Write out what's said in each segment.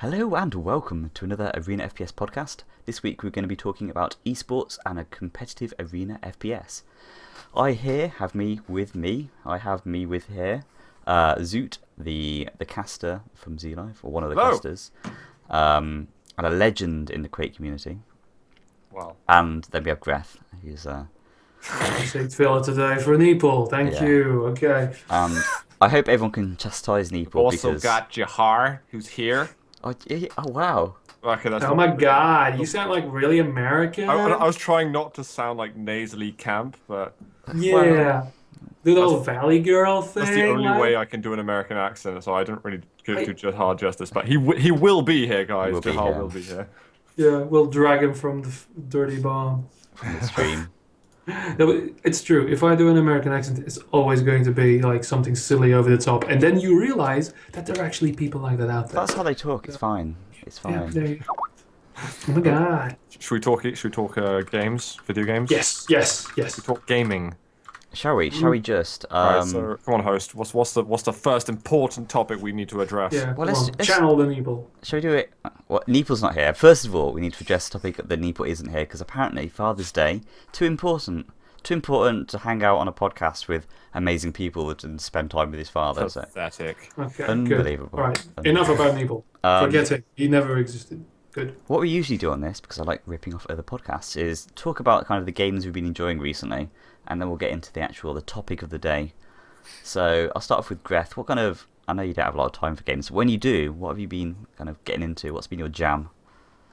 Hello and welcome to another Arena FPS podcast. This week we're going to be talking about esports and a competitive Arena FPS. I have me with here, Zoot, the caster from ZLive, or one of the casters, and a legend in the Quake community. Wow. And then we have Greth, who's Shaped filler today for Neeple. Thank you. Okay. I hope everyone can chastise Neeple. We've also because... got Jahar, who's here. Oh wow. Okay, that's Oh my god, you sound like really American. I was trying not to sound like nasally camp, but Yeah. Do the old Valley Girl thing. that's the only way I can do an American accent, so I don't really do Jahar justice. But he will be here, guys. Jahar will be here. Yeah, we'll drag him from the dirty bomb. From the stream. No, but it's true. If I do an American accent, it's always going to be like something silly over the top, and then you realize that there are actually people like that out there. That's how they talk. It's fine. It's fine. Yeah, there you go. Oh my god. Should we talk games, video games? Yes. We talk gaming. Shall we just? Right, so come on, host. What's the first important topic we need to address? Yeah. Well, let's let's channel the Neeple. Shall we do it? Well, Neeple's not here. First of all, we need to address the topic that Neeple isn't here because apparently Father's Day, too important to hang out on a podcast with amazing people and spend time with his father. Pathetic. Okay. Unbelievable. Good. All right. Enough about Neeple. Forget it. He never existed. Good. What we usually do on this, because I like ripping off other podcasts, is talk about kind of the games we've been enjoying recently, and then we'll get into the topic of the day. So I'll start off with Greth. I know you don't have a lot of time for games, but when you do, what have you been kind of getting into? What's been your jam?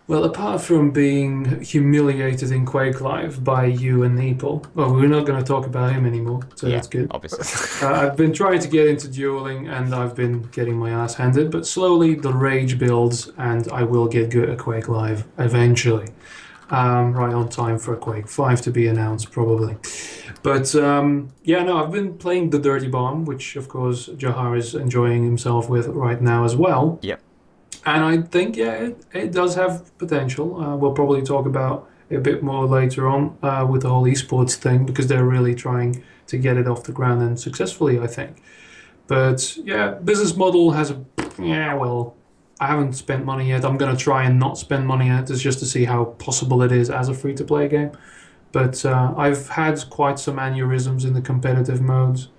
Well, apart from being humiliated in Quake Live by you and Neeple, well, we're not going to talk about him anymore, so that's good. Obviously. I've been trying to get into dueling, and I've been getting my ass handed, but slowly the rage builds, and I will get good at Quake Live eventually. Right on time for Quake 5 to be announced, probably. But, I've been playing the Dirty Bomb, which, of course, Jahar is enjoying himself with right now as well. Yep. And I think, it does have potential. We'll probably talk about it a bit more later on with the whole esports thing, because they're really trying to get it off the ground and successfully, I think. But, business model has I haven't spent money yet. I'm going to try and not spend money yet. It's just to see how possible it is as a free-to-play game. But I've had quite some aneurysms in the competitive modes.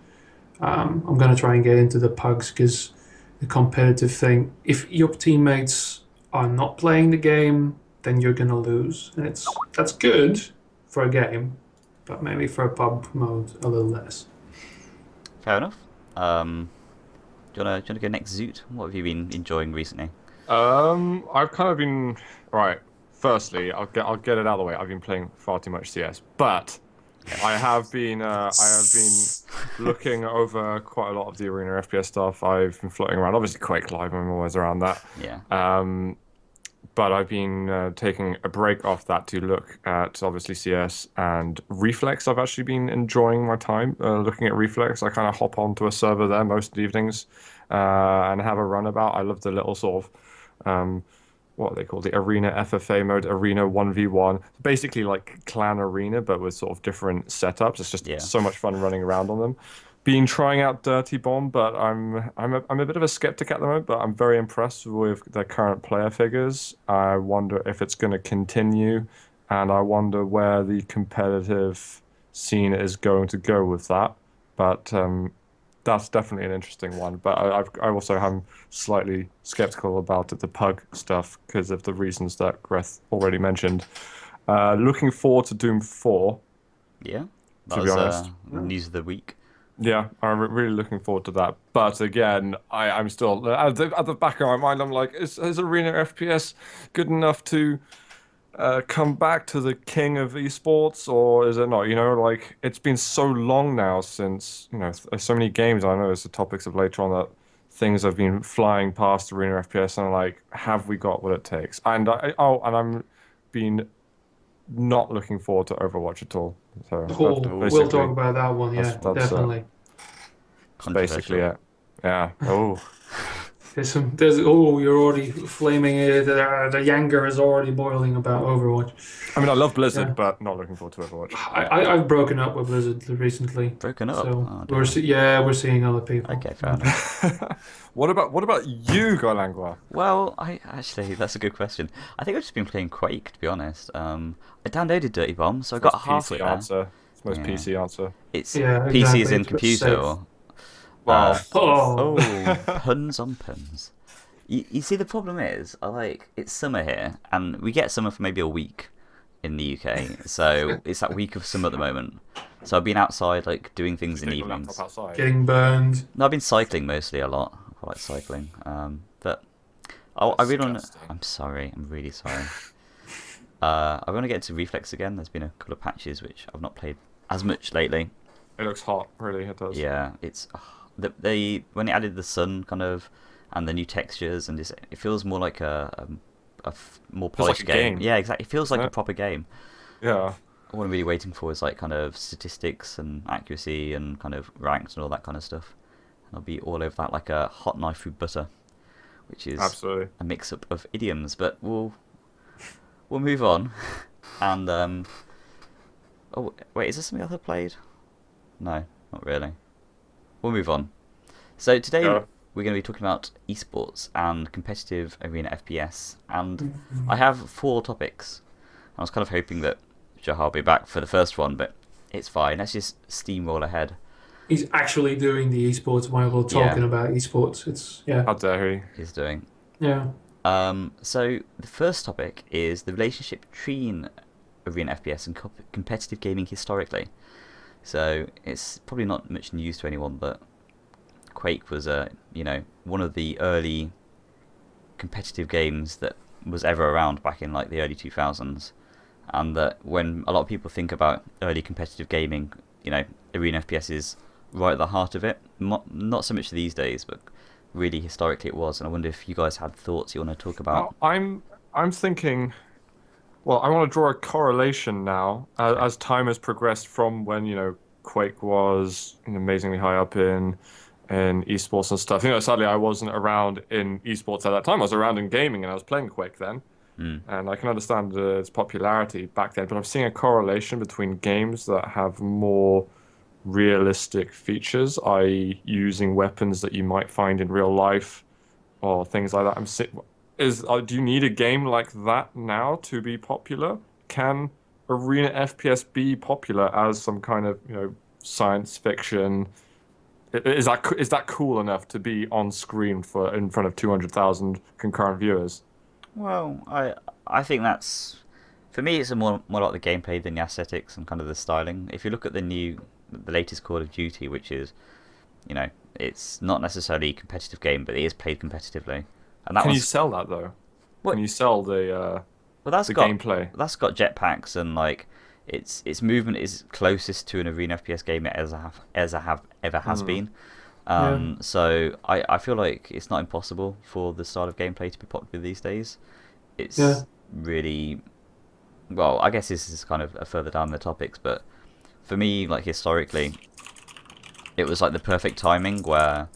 I'm going to try and get into the pugs because the competitive thing, if your teammates are not playing the game, then you're going to lose. And that's good for a game, but maybe for a pub mode, a little less. Fair enough. Do you want to go next, Zoot? What have you been enjoying recently? I've kind of been right. Firstly, I'll get it out of the way. I've been playing far too much CS, but I have been looking over quite a lot of the Arena FPS stuff. I've been floating around. Obviously, Quake Live. I'm always around that. Yeah. But I've been taking a break off that to look at obviously CS and Reflex. I've actually been enjoying my time looking at Reflex. I kind of hop onto a server there most evenings and have a runabout. I love the little sort of what they call the Arena FFA mode, Arena 1v1. Basically like Clan Arena, but with sort of different setups. It's just so much fun running around on them. Been trying out Dirty Bomb, but I'm a bit of a skeptic at the moment, but I'm very impressed with the current player figures. I wonder if it's going to continue, and I wonder where the competitive scene is going to go with that. But that's definitely an interesting one. But I also am slightly skeptical about the pug stuff because of the reasons that Greth already mentioned. Looking forward to Doom 4. Yeah, to be honest. News of the week. Yeah, I'm really looking forward to that. But again, I'm still at the back of my mind. I'm like, is Arena FPS good enough to come back to the king of esports, or is it not? You know, like it's been so long now since so many games. I know it's the topics of later on that things have been flying past Arena FPS, and I'm like, have we got what it takes? And I'm been not looking forward to Overwatch at all. So we'll talk about that one. Yeah, that's definitely. Basically it. Yeah. Oh. You're already flaming it. The anger is already boiling about Overwatch. I mean, I love Blizzard, Yeah. but not looking forward to Overwatch. I've broken up with Blizzard recently, Broken up. so Oh, we're seeing other people. okay, fair enough. What about you, Golangwa? Well, that's a good question. I think I've just been playing Quake, to be honest. I downloaded Dirty Bomb, so I got halfway PC there. answer. It's the most Yeah. PC answer. It's Yeah, PC as exactly. in It's computer. safe. Or, Wow. oh, puns on puns. You see, the problem is, it's summer here, and we get summer for maybe a week in the UK. So it's that week of summer at the moment. So I've been outside, doing things in Take your evenings. laptop outside. Getting burned. No, I've been cycling mostly a lot. I like cycling. But I really want to. Disgusting. I'm sorry. I'm really sorry. I want to get into Reflex again. There's been a couple of patches which I've not played as much lately. It looks hot, really. It does. Yeah, it's they when it added the sun kind of and the new textures and it feels more like a more polished like a game. Yeah, exactly. It feels like Isn't a it? proper game. Yeah. What I'm really waiting for is kind of statistics and accuracy and kind of ranks and all that kind of stuff. And I'll be all over that like a hot knife through butter, which is Absolutely. a mix-up of idioms. But we'll move on. And oh wait, is there something else I played? No, not really. We'll move on. So today Yeah. we're going to be talking about esports and competitive arena FPS, and I have 4 topics. I was kind of hoping that Jahar will be back for the first one, but it's fine. Let's just steamroll ahead. He's actually doing the esports while we're talking about esports. It's How dare he? He's doing. yeah. So the first topic is the relationship between arena FPS and competitive gaming historically. So it's probably not much news to anyone, but Quake was one of the early competitive games that was ever around back in the early 2000s, and that when a lot of people think about early competitive gaming, arena FPS is right at the heart of it. Not so much these days, but really historically it was. And I wonder if you guys had thoughts you want to talk about. I'm thinking. Well, I want to draw a correlation now as time has progressed from when Quake was amazingly high up in esports and stuff. Sadly I wasn't around in esports at that time. I was around in gaming and I was playing Quake then, and I can understand its popularity back then. But I'm seeing a correlation between games that have more realistic features, i.e., using weapons that you might find in real life or things like that. Do you need a game like that now to be popular? Can Arena FPS be popular as some kind of science fiction? Is that cool enough to be on screen in front of 200,000 concurrent viewers? Well, I think that's, for me, it's more like the gameplay than the aesthetics and kind of the styling. If you look at the latest Call of Duty, which is, it's not necessarily a competitive game, but it is played competitively. And that Can you sell that though? What? Can you sell the that's got gameplay? That's got jetpacks and its movement is closest to an arena FPS game ever has been. So I feel like it's not impossible for the style of gameplay to be popular these days. It's really, well, I guess this is kind of further down the topics, but for me, historically, it was the perfect timing where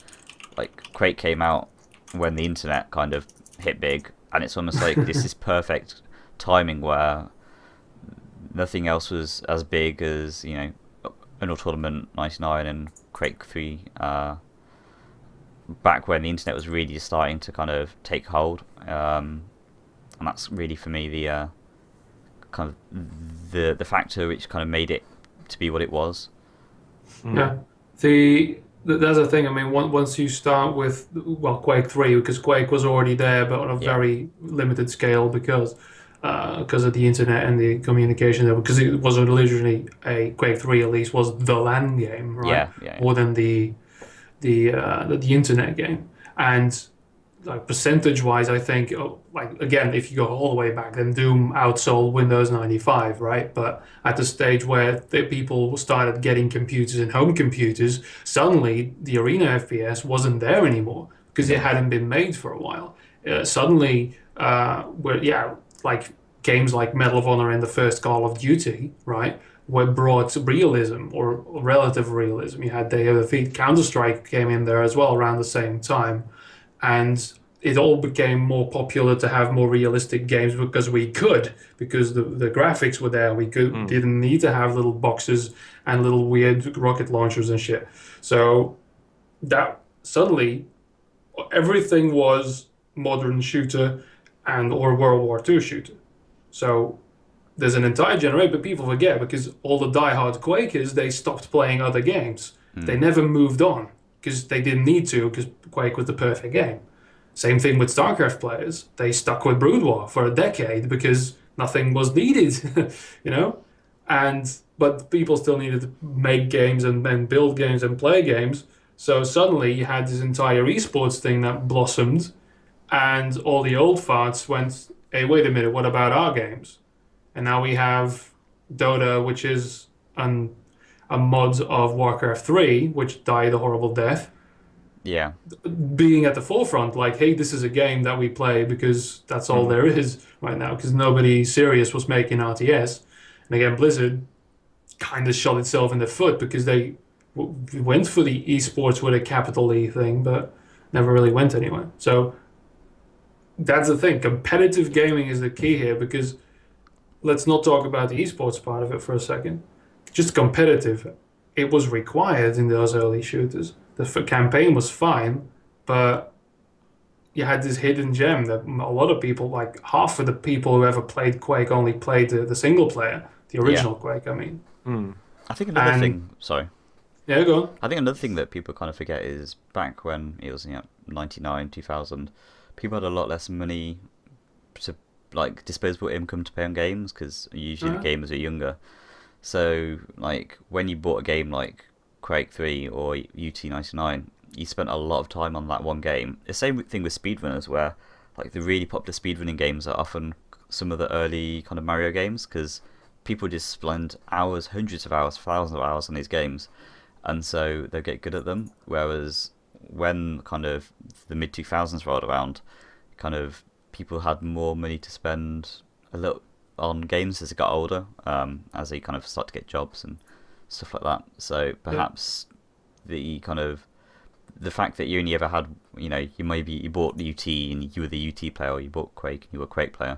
Quake came out when the internet kind of hit big, and it's almost like this is perfect timing where nothing else was as big as Unreal Tournament 99 and Quake 3 back when the internet was really just starting to kind of take hold, and that's really for me the kind of the factor which kind of made it to be what it was. Yeah. That's the thing. I mean, once you start with Quake 3, because Quake was already there, but on a very limited scale because of the internet and the communication there. Because it was originally Quake 3 at least was the LAN game, right? Yeah. More than the internet game. And percentage-wise, I think, again, if you go all the way back, then Doom outsold Windows 95, right? But at the stage where the people started getting computers and home computers, suddenly the Arena FPS wasn't there anymore because it hadn't been made for a while. Suddenly, games like Medal of Honor and the first Call of Duty, right, were brought realism or relative realism. You had Day of Defeat, Counter-Strike came in there as well around the same time. and it all became more popular to have more realistic games because we could, because the graphics were there. We didn't need to have little boxes and little weird rocket launchers and shit. So that suddenly everything was modern shooter and or World War II shooter. So there's an entire generation, but people forget because all the diehard Quakers, they stopped playing other games. They never moved on because they didn't need to, because Quake was the perfect game. Same thing with StarCraft players. They stuck with Brood War for a decade because nothing was needed, you know? But people still needed to make games and build games and play games. So suddenly you had this entire esports thing that blossomed, and all the old farts went, hey, wait a minute, what about our games? And now we have Dota, which is a mod of Warcraft 3, which died a horrible death. Yeah. Being at the forefront, like, hey, this is a game that we play because that's all there is right now, because nobody serious was making RTS. And again, Blizzard kind of shot itself in the foot because they went for the esports with a capital E thing, but never really went anywhere. So that's the thing. Competitive gaming is the key here, because let's not talk about the esports part of it for a second. Just competitive. It was required in those early shooters. The campaign was fine, but you had this hidden gem that a lot of people, like half of the people who ever played Quake, only played the single player, the original Quake, I mean. I think another thing... Sorry. Yeah, go on. I think another thing that people kind of forget is back when it was 99, 2000, people had a lot less money to, like, disposable income to pay on games, because usually the gamers are younger. So, like, when you bought a game like Quake 3 or UT99, you spent a lot of time on that one game. The same thing with speedrunners, where, like, the really popular speedrunning games are often some of the early kind of Mario games, because people just spend hours, hundreds of hours, thousands of hours on these games, and so they get good at them. Whereas when kind of the mid 2000s rolled around, kind of people had more money to spend a little on games as they got older, as they kind of start to get jobs and stuff like that. So perhaps the kind of the fact that you only ever had, you bought the UT and you were the UT player, or you bought Quake and you were a Quake player,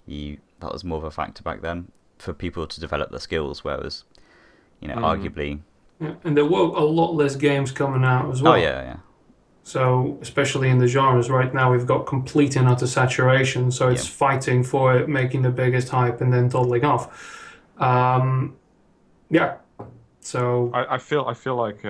that was more of a factor back then for people to develop their skills, whereas arguably. Yeah, and there were a lot less games coming out as well. Oh yeah. So especially in the genres right now, we've got complete and utter saturation. So it's fighting for it, making the biggest hype, and then toddling off. So I feel like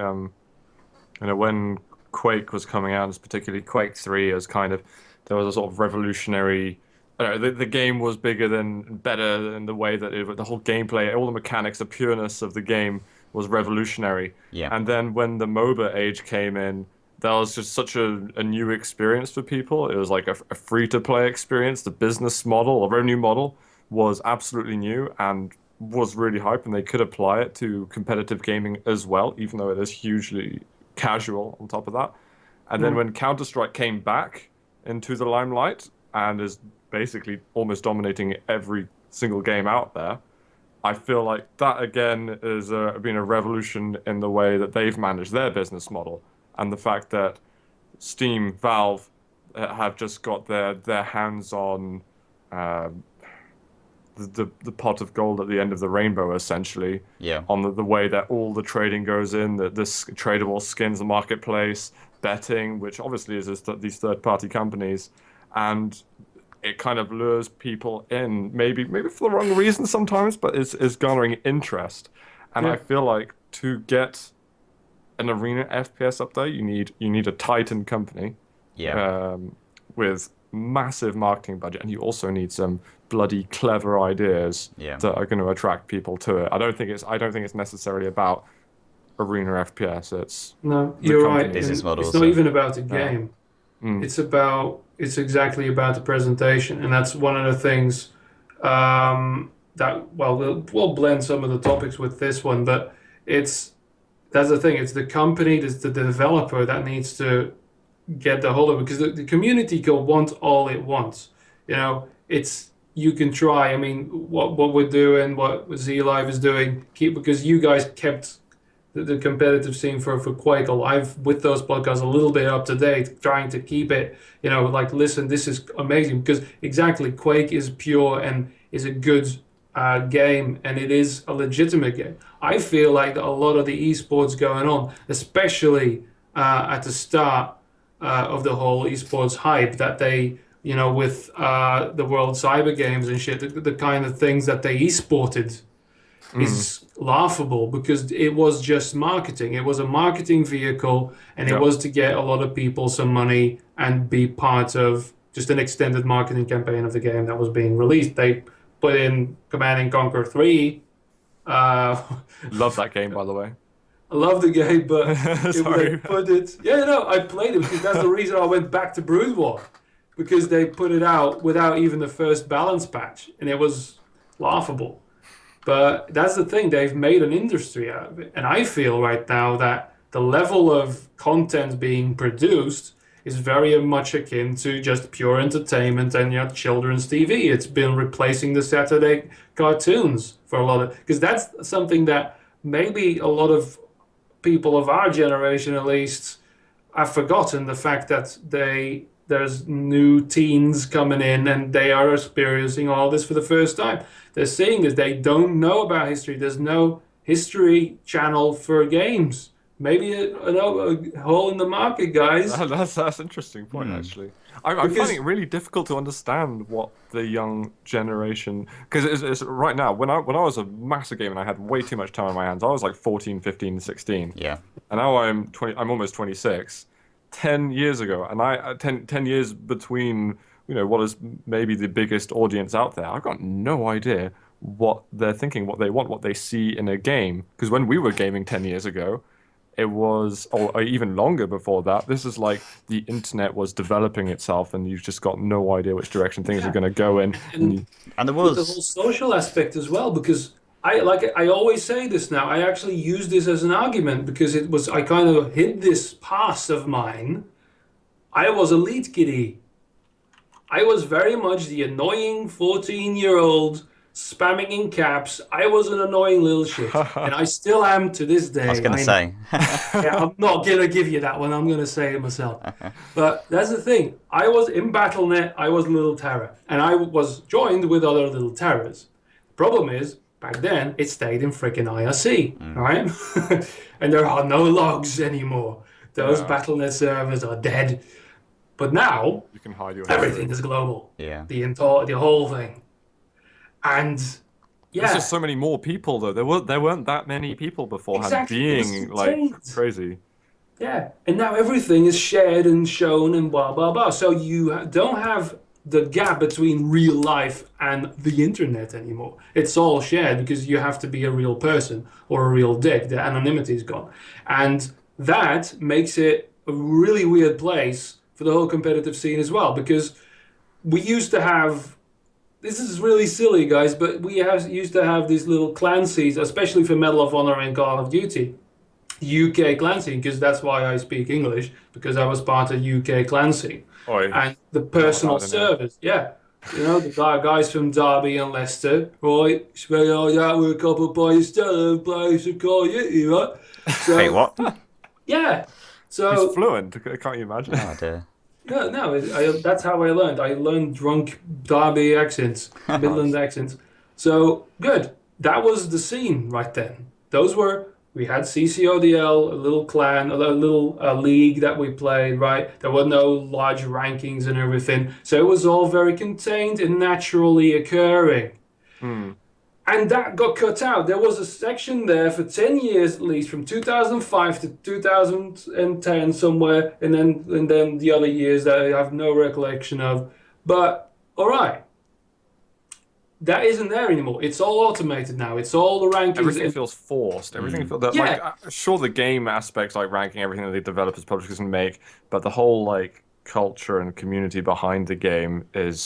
when Quake was coming out, particularly Quake 3, as kind of there was a sort of revolutionary. I don't know, the game was better in the way that the whole gameplay, all the mechanics, the pureness of the game was revolutionary. Yeah. And then when the Moba age came in, that was just such a new experience for people. It was like a free-to-play experience. The business model, or revenue model, was absolutely new and was really hype, and they could apply it to competitive gaming as well, even though it is hugely casual on top of that. And then when Counter-Strike came back into the limelight and is basically almost dominating every single game out there, I feel like that again has been a revolution in the way that they've managed their business model. And the fact that Steam, Valve have just got their hands on the pot of gold at the end of the rainbow, essentially. Yeah. On the way that all the trading goes in, this tradable skins, the marketplace, betting, which obviously is these third-party companies, and it kind of lures people in, maybe for the wrong reason sometimes, but is garnering interest. And I feel like to get an Arena FPS up there, you need a titan company, with massive marketing budget, and you also need some bloody clever ideas that are going to attract people to it. I don't think it's necessarily about Arena FPS. You're right. Business models. It's not even about the game. It's exactly about the presentation, and that's one of the things that we'll blend some of the topics with this one, but that's the thing. It's the company, it's the developer that needs to get the hold of it, because the community can want all it wants. You can try. I mean, what we're doing, what Z Live is doing, because you guys kept the competitive scene for Quake alive with those podcasts a little bit up to date, trying to keep it, like, listen, this is amazing because exactly Quake is pure and is a good game, and it is a legitimate game. I feel like a lot of the esports going on, especially at the start of the whole esports hype, that they, with the World Cyber Games and shit, the kind of things that they esported is laughable because it was just marketing. It was a marketing vehicle, and it was to get a lot of people some money and be part of just an extended marketing campaign of the game that was being released. They put in Command and Conquer 3. Love that game, by the way. I love the game, but Sorry. they put it... Yeah, no, I played it because that's the reason I went back to Brood War. Because they put it out without even the first balance patch, and it was laughable. But that's the thing, they've made an industry out of it. And I feel right now that the level of content being produced is very much akin to just pure entertainment and children's TV. It's been replacing the Saturday cartoons for a lot of... Because that's something that maybe a lot of people of our generation, at least, have forgotten, the fact that there's new teens coming in and they are experiencing all this for the first time. They're seeing this. They don't know about history. There's no history channel for games. Maybe a hole in the market, guys. That's an interesting point, actually. I'm finding it really difficult to understand what the young generation... Because it's right now, when I was a massive gamer and I had way too much time on my hands, I was like 14, 15, 16. Yeah. And now I'm almost 26. 10 years ago, and 10 years between, what is maybe the biggest audience out there, I've got no idea what they're thinking, what they want, what they see in a game. Because when we were gaming 10 years ago, it was, or even longer before that, this is like the internet was developing itself, and you've just got no idea which direction things are going to go in. And there was the whole social aspect as well, because I always say this now. I actually use this as an argument because I kind of hid this past of mine. I was elite kiddie. I was very much the annoying 14-year-old spamming in caps. I was an annoying little shit, and I still am to this day. I was going to say. Yeah, I'm not going to give you that one. I'm going to say it myself. But that's the thing. I was in Battle.net. I was Little Terror, and I was joined with other Little Terrors. The problem is, back then, it stayed in freaking IRC, right? And there are no logs anymore. Those Battle.net servers are dead. But now, you can hide your everything is global. Yeah. The whole thing. And there's just so many more people, though. There weren't that many people beforehand being like crazy. Yeah, and now everything is shared and shown and blah blah blah. So you don't have the gap between real life and the internet anymore. It's all shared because you have to be a real person or a real dick. The anonymity is gone, and that makes it a really weird place for the whole competitive scene as well. Because we used to have. This is really silly, guys, but we used to have these little clan scenes, especially for Medal of Honor and Call of Duty. UK clan scene, because that's why I speak English, because I was part of UK clan scene. And the personal servers, the guys from Derby and Leicester, right? Spend all that with a couple of pints and play some Call of Duty, right? So, wait, what? Yeah. So he's fluent, can't you imagine? Oh, dear. No, that's how I learned. I learned drunk Derby accents, Midland accents. So, good. That was the scene right then. We had CCODL, a little clan, a little league that we played, right? There were no large rankings and everything. So it was all very contained and naturally occurring. And that got cut out. There was a section there for 10 years at least, from 2005 to 2010 somewhere, and then the other years that I have no recollection of. But, all right. That isn't there anymore. It's all automated now. It's all the rankings. Everything feels forced. Everything feels sure, the game aspects, like ranking everything that the developers, publishers can make, but the whole culture and community behind the game it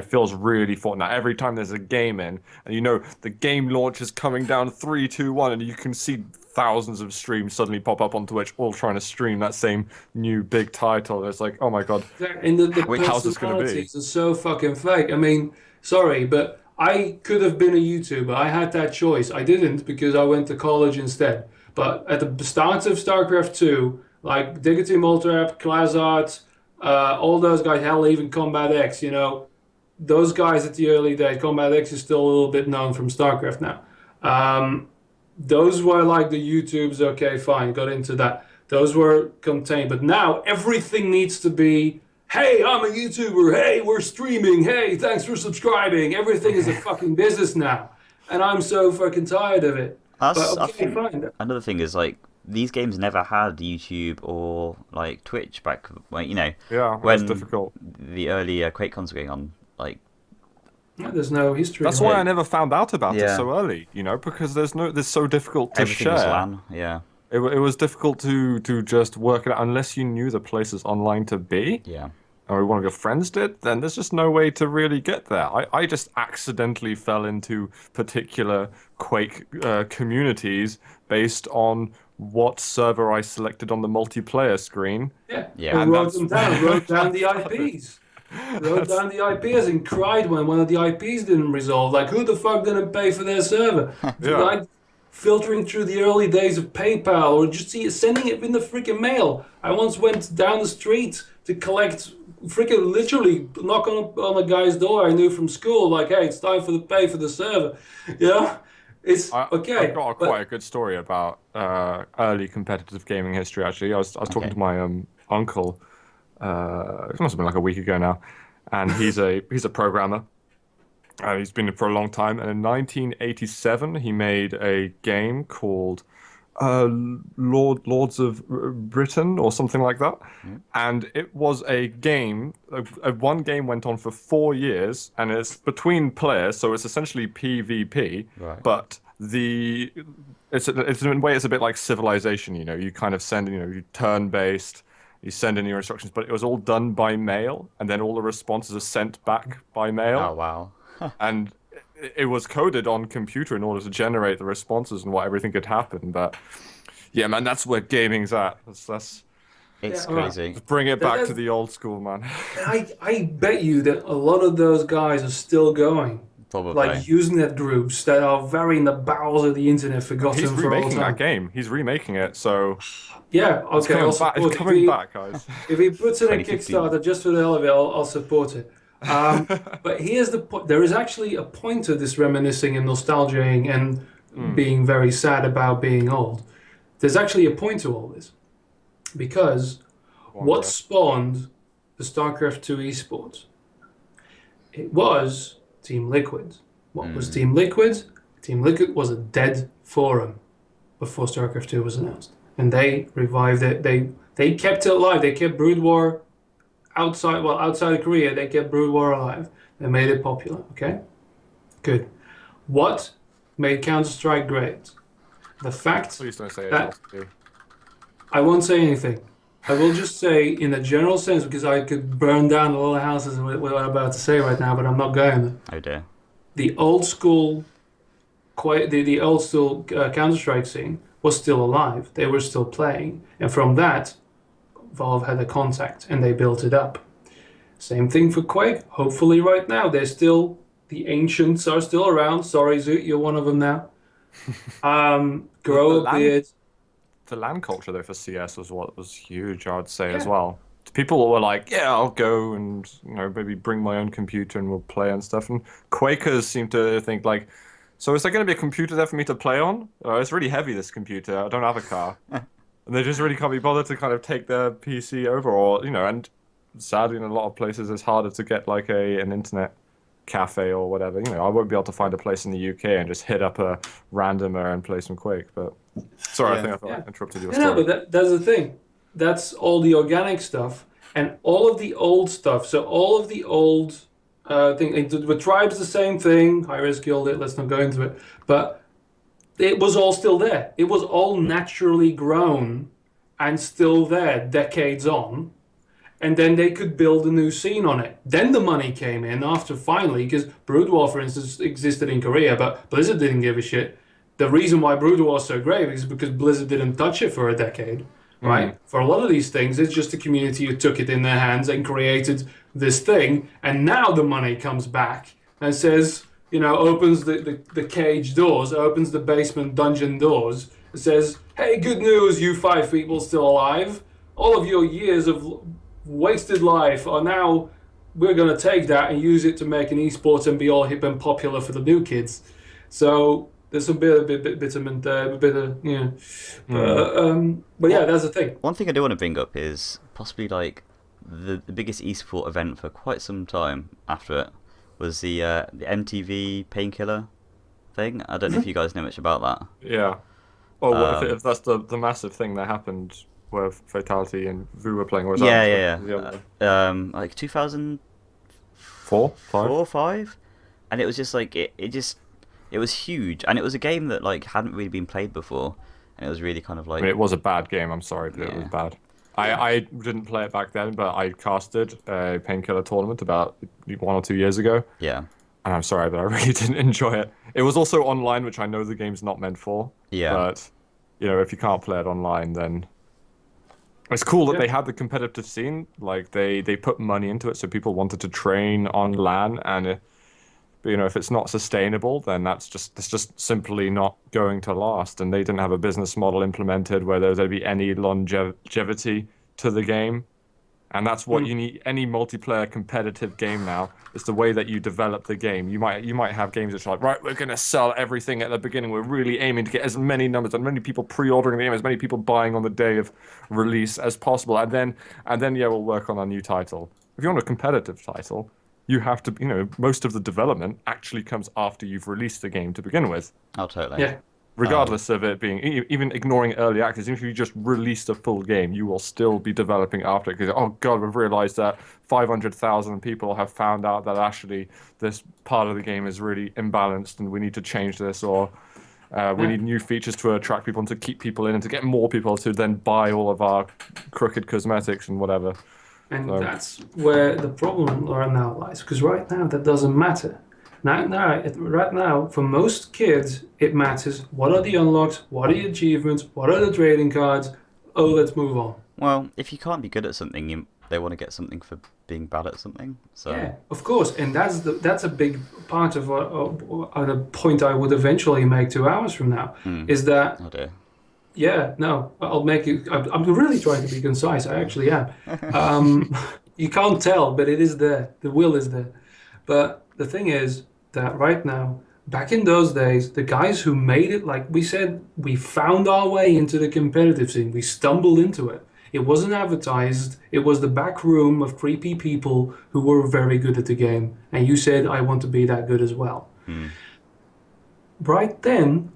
feels really forced. Now every time there's a game in, and the game launch is coming down 3, 2, 1, and you can see thousands of streams suddenly pop up on Twitch, all trying to stream that same new big title. It's like, oh my god, and the how's this going to be? Personalities are so fucking fake. I mean, sorry, but I could have been a YouTuber. I had that choice. I didn't because I went to college instead. But at the start of StarCraft 2, like Diggity Moltrap, Clazart, all those guys, hell, even Combat X, those guys at the early days, Combat X is still a little bit known from StarCraft now. Those were like the YouTubes, okay, fine, got into that. Those were contained. But now everything needs to be, hey, I'm a YouTuber, hey, we're streaming, hey, thanks for subscribing. Everything is a fucking business now. And I'm so fucking tired of it. But okay, fine. Another thing is, like, these games never had YouTube or, like, Twitch back, when, when difficult. The early QuakeCons were going on, like... Yeah, there's no history. That's why I never found out about it so early, because there's so difficult to Everything share. was LAN, yeah. It was difficult to just work it out unless you knew the places online to be. Yeah. Or one of your friends did, then there's just no way to really get there. I just accidentally fell into particular Quake communities based on what server I selected on the multiplayer screen. Yeah. And wrote them down, wrote down the IPs. Wrote down the IPs and cried when one of the IPs didn't resolve. Like, who the fuck didn't pay for their server? Like, filtering through the early days of PayPal or just sending it in the freaking mail. I once went down the street to collect, freaking literally knock on a guy's door I knew from school, like, hey, it's time for the pay for the server. It's okay. I've got quite a good story about early competitive gaming history, actually. I was talking to my uncle, it must have been like a week ago now, and he's a programmer. He's been in for a long time, and in 1987 he made a game called Lords of Britain or something like that. And it was a game, one game went on for 4 years, and it's between players, so it's essentially PvP, but it's in a way it's a bit like Civilization, you kind of send, you turn-based, you send in your instructions, but it was all done by mail, and then all the responses are sent back by mail. Oh, wow. And it was coded on computer in order to generate the responses and what everything could happen. But yeah, man, that's where gaming's at. It's crazy. Let's bring it back to the old school, man. I bet you that a lot of those guys are still going. Probably. Like Usenet groups that are very in the bowels of the internet, forgotten He's for all time. remaking that game. He's remaking it, so... Yeah, okay, it's coming back, guys. If he puts it in Kickstarter just for the hell of it, I'll support it. But here's the point. There is actually a point to this reminiscing and nostalgizing and being very sad about being old. There's actually a point to all this. Because what spawned the StarCraft 2 esports? It was Team Liquid. What was Team Liquid? Team Liquid was a dead forum before StarCraft 2 was announced. And they revived it. They kept it alive. They kept Brood War outside of Korea. They kept Brood War alive. They made it popular. Okay? Good. What made Counter-Strike great? The fact Please don't say that... it. I won't say anything. I will just say, in a general sense, because I could burn down a lot of houses with what I'm about to say right now, but I'm not going there. Oh dear. The old school, Counter-Strike scene was still alive. They were still playing, and from that, Valve had a contact, and they built it up. Same thing for Quake. Hopefully, right now, the ancients are still around. Sorry, Zoot, you're one of them now. Grow a beard. The LAN culture though for CS was what was huge, I'd say as well. People were like, yeah, I'll go and maybe bring my own computer and we'll play and stuff. And Quakers seem to think like, so is there going to be a computer there for me to play on? It's really heavy, this computer. I don't have a car. And they just really can't be bothered to kind of take their PC over, or and sadly in a lot of places it's harder to get like an internet cafe or whatever. I won't be able to find a place in the UK and just hit up a randomer and play some Quake. But sorry, I think I interrupted your story. No, but that's the thing. That's all the organic stuff and all of the old stuff. So all of the old thing with Tribes, the same thing. Hi-Res killed it. Let's not go into it. But it was all still there. It was all naturally grown and still there decades on. And then they could build a new scene on it. Then the money came in after finally, because Brood War, for instance, existed in Korea, but Blizzard didn't give a shit. The reason why Brood War was so great is because Blizzard didn't touch it for a decade, right? For a lot of these things, it's just the community who took it in their hands and created this thing. And now the money comes back and says, opens the cage doors, opens the basement dungeon doors, says, hey, good news, you 5 people still alive. All of your years of wasted life are now, we're going to take that and use it to make an esports and be all hip and popular for the new kids. So there's some bitterment there, a bit of, yeah. But yeah, that's the thing. One thing I do want to bring up is possibly like the biggest esport event for quite some time after it was the MTV Painkiller thing. I don't know if you guys know much about that. Yeah. Oh, what if that's the massive thing that happened where Fatality and Vu were playing? Or was Yeah. Like 2004, 5, and it was just like it was huge, and it was a game that like hadn't really been played before, and it was really kind of like. I mean, it was a bad game. I'm sorry, but it was bad. I didn't play it back then, but I casted a Painkiller tournament about 1 or 2 years ago. Yeah. And I'm sorry, but I really didn't enjoy it. It was also online, which I know the game's not meant for. Yeah. But, if you can't play it online, then... It's cool that they had the competitive scene. Like, they put money into it, so people wanted to train on LAN. And, if it's not sustainable, then it's just simply not going to last. And they didn't have a business model implemented where there'd be any longevity to the game. And that's what you need. Any multiplayer competitive game now is the way that you develop the game. You might have games that are like, right, we're going to sell everything at the beginning. We're really aiming to get as many numbers, as many people pre-ordering the game, as many people buying on the day of release as possible. And then we'll work on a new title. If you want a competitive title, you have to, most of the development actually comes after you've released the game to begin with. Oh, totally. Yeah. Regardless of it being, even ignoring early access, even if you just released a full game, you will still be developing after it. Because, oh God, we've realized that 500,000 people have found out that actually this part of the game is really imbalanced and we need to change this, or we need new features to attract people and to keep people in and to get more people to then buy all of our crooked cosmetics and whatever. And that's where the problem right now lies. Because right now, that doesn't matter. Right now, for most kids, it matters what are the unlocks, what are the achievements, what are the trading cards. Oh, let's move on. Well, if you can't be good at something, they want to get something for being bad at something. So yeah, of course, and that's a big part of the point I would eventually make 2 hours from now. Is that? Oh dear. Yeah, no, I'll make it. I'm really trying to be concise. I actually am. You can't tell, but it is there. The will is there. But the thing is that right now, back in those days, the guys who made it, like we said, we found our way into the competitive scene. We stumbled into it. It wasn't advertised. It was the back room of creepy people who were very good at the game. And you said, I want to be that good as well. Right then,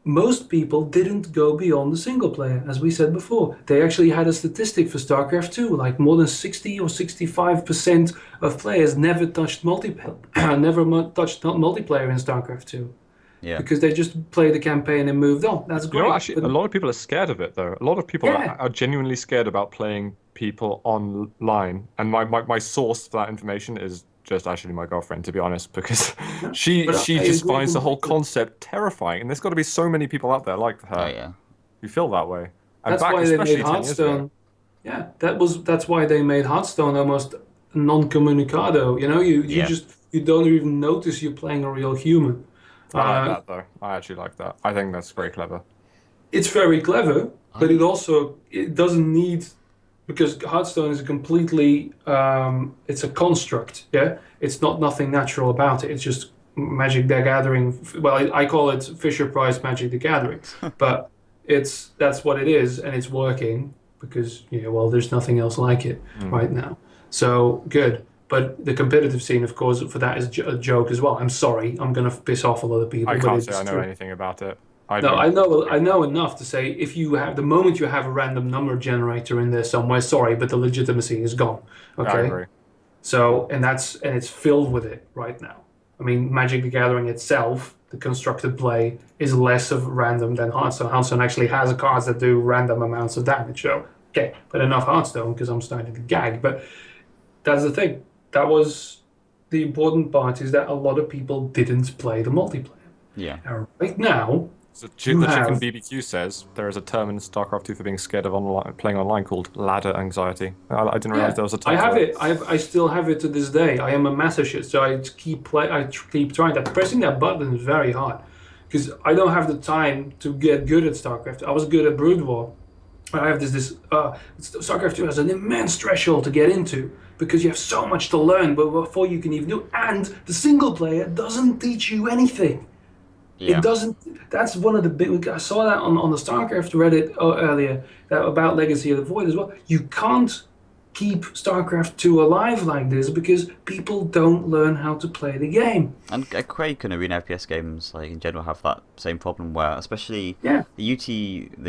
most people didn't go beyond the single player, as we said before. They actually had a statistic for StarCraft 2, like more than 60 or 65% of players never touched multiplayer in StarCraft 2. Yeah. Because they just played the campaign and moved on. That's great. Actually, a lot of people are scared of it, though. A lot of people are genuinely scared about playing people online. And my source for that information is just actually my girlfriend, to be honest, because she just finds the whole concept terrifying. And there's got to be so many people out there like her. Oh, yeah. You feel that way. And that's why they made Hearthstone. Yeah, that's why they made Hearthstone almost non-communicado. You don't even notice you're playing a real human. I like that, though. I actually like that. I think that's very clever. It's very clever, but it doesn't need, because Hearthstone is a completely, it's a construct, yeah? It's nothing natural about it. It's just Magic the Gathering. Well, I call it Fisher-Price Magic the Gathering, but that's what it is, and it's working because, there's nothing else like it right now. So, good. But the competitive scene, of course, for that is a joke as well. I'm sorry, I'm going to piss off a lot of people. I can't say I know anything about it. I know enough to say if the moment you have a random number generator in there somewhere, sorry, but the legitimacy is gone. Okay. I agree. So and it's filled with it right now. I mean, Magic the Gathering itself, the constructed play, is less of random than Hearthstone. Hearthstone actually has cards that do random amounts of damage. So okay, but enough Hearthstone because I'm starting to gag. But that's the thing. That was the important part, is that a lot of people didn't play the multiplayer. Yeah. And right now, so the Chicken BBQ says there is a term in StarCraft 2 for being scared of playing online called ladder anxiety. I didn't realize there was a term. I have it. I still have it to this day. I am a masochist, so I keep trying that. Pressing that button is very hard. because I don't have the time to get good at StarCraft. I was good at Brood War. I have StarCraft 2 has an immense threshold to get into because you have so much to learn before you can even do it. And the single player doesn't teach you anything. Yeah. It doesn't. That's one of the big. I saw that on the StarCraft Reddit earlier about Legacy of the Void as well. You can't keep StarCraft 2 alive like this because people don't learn how to play the game. And Quake and Arena FPS games, like in general, have that same problem where, especially Yeah. the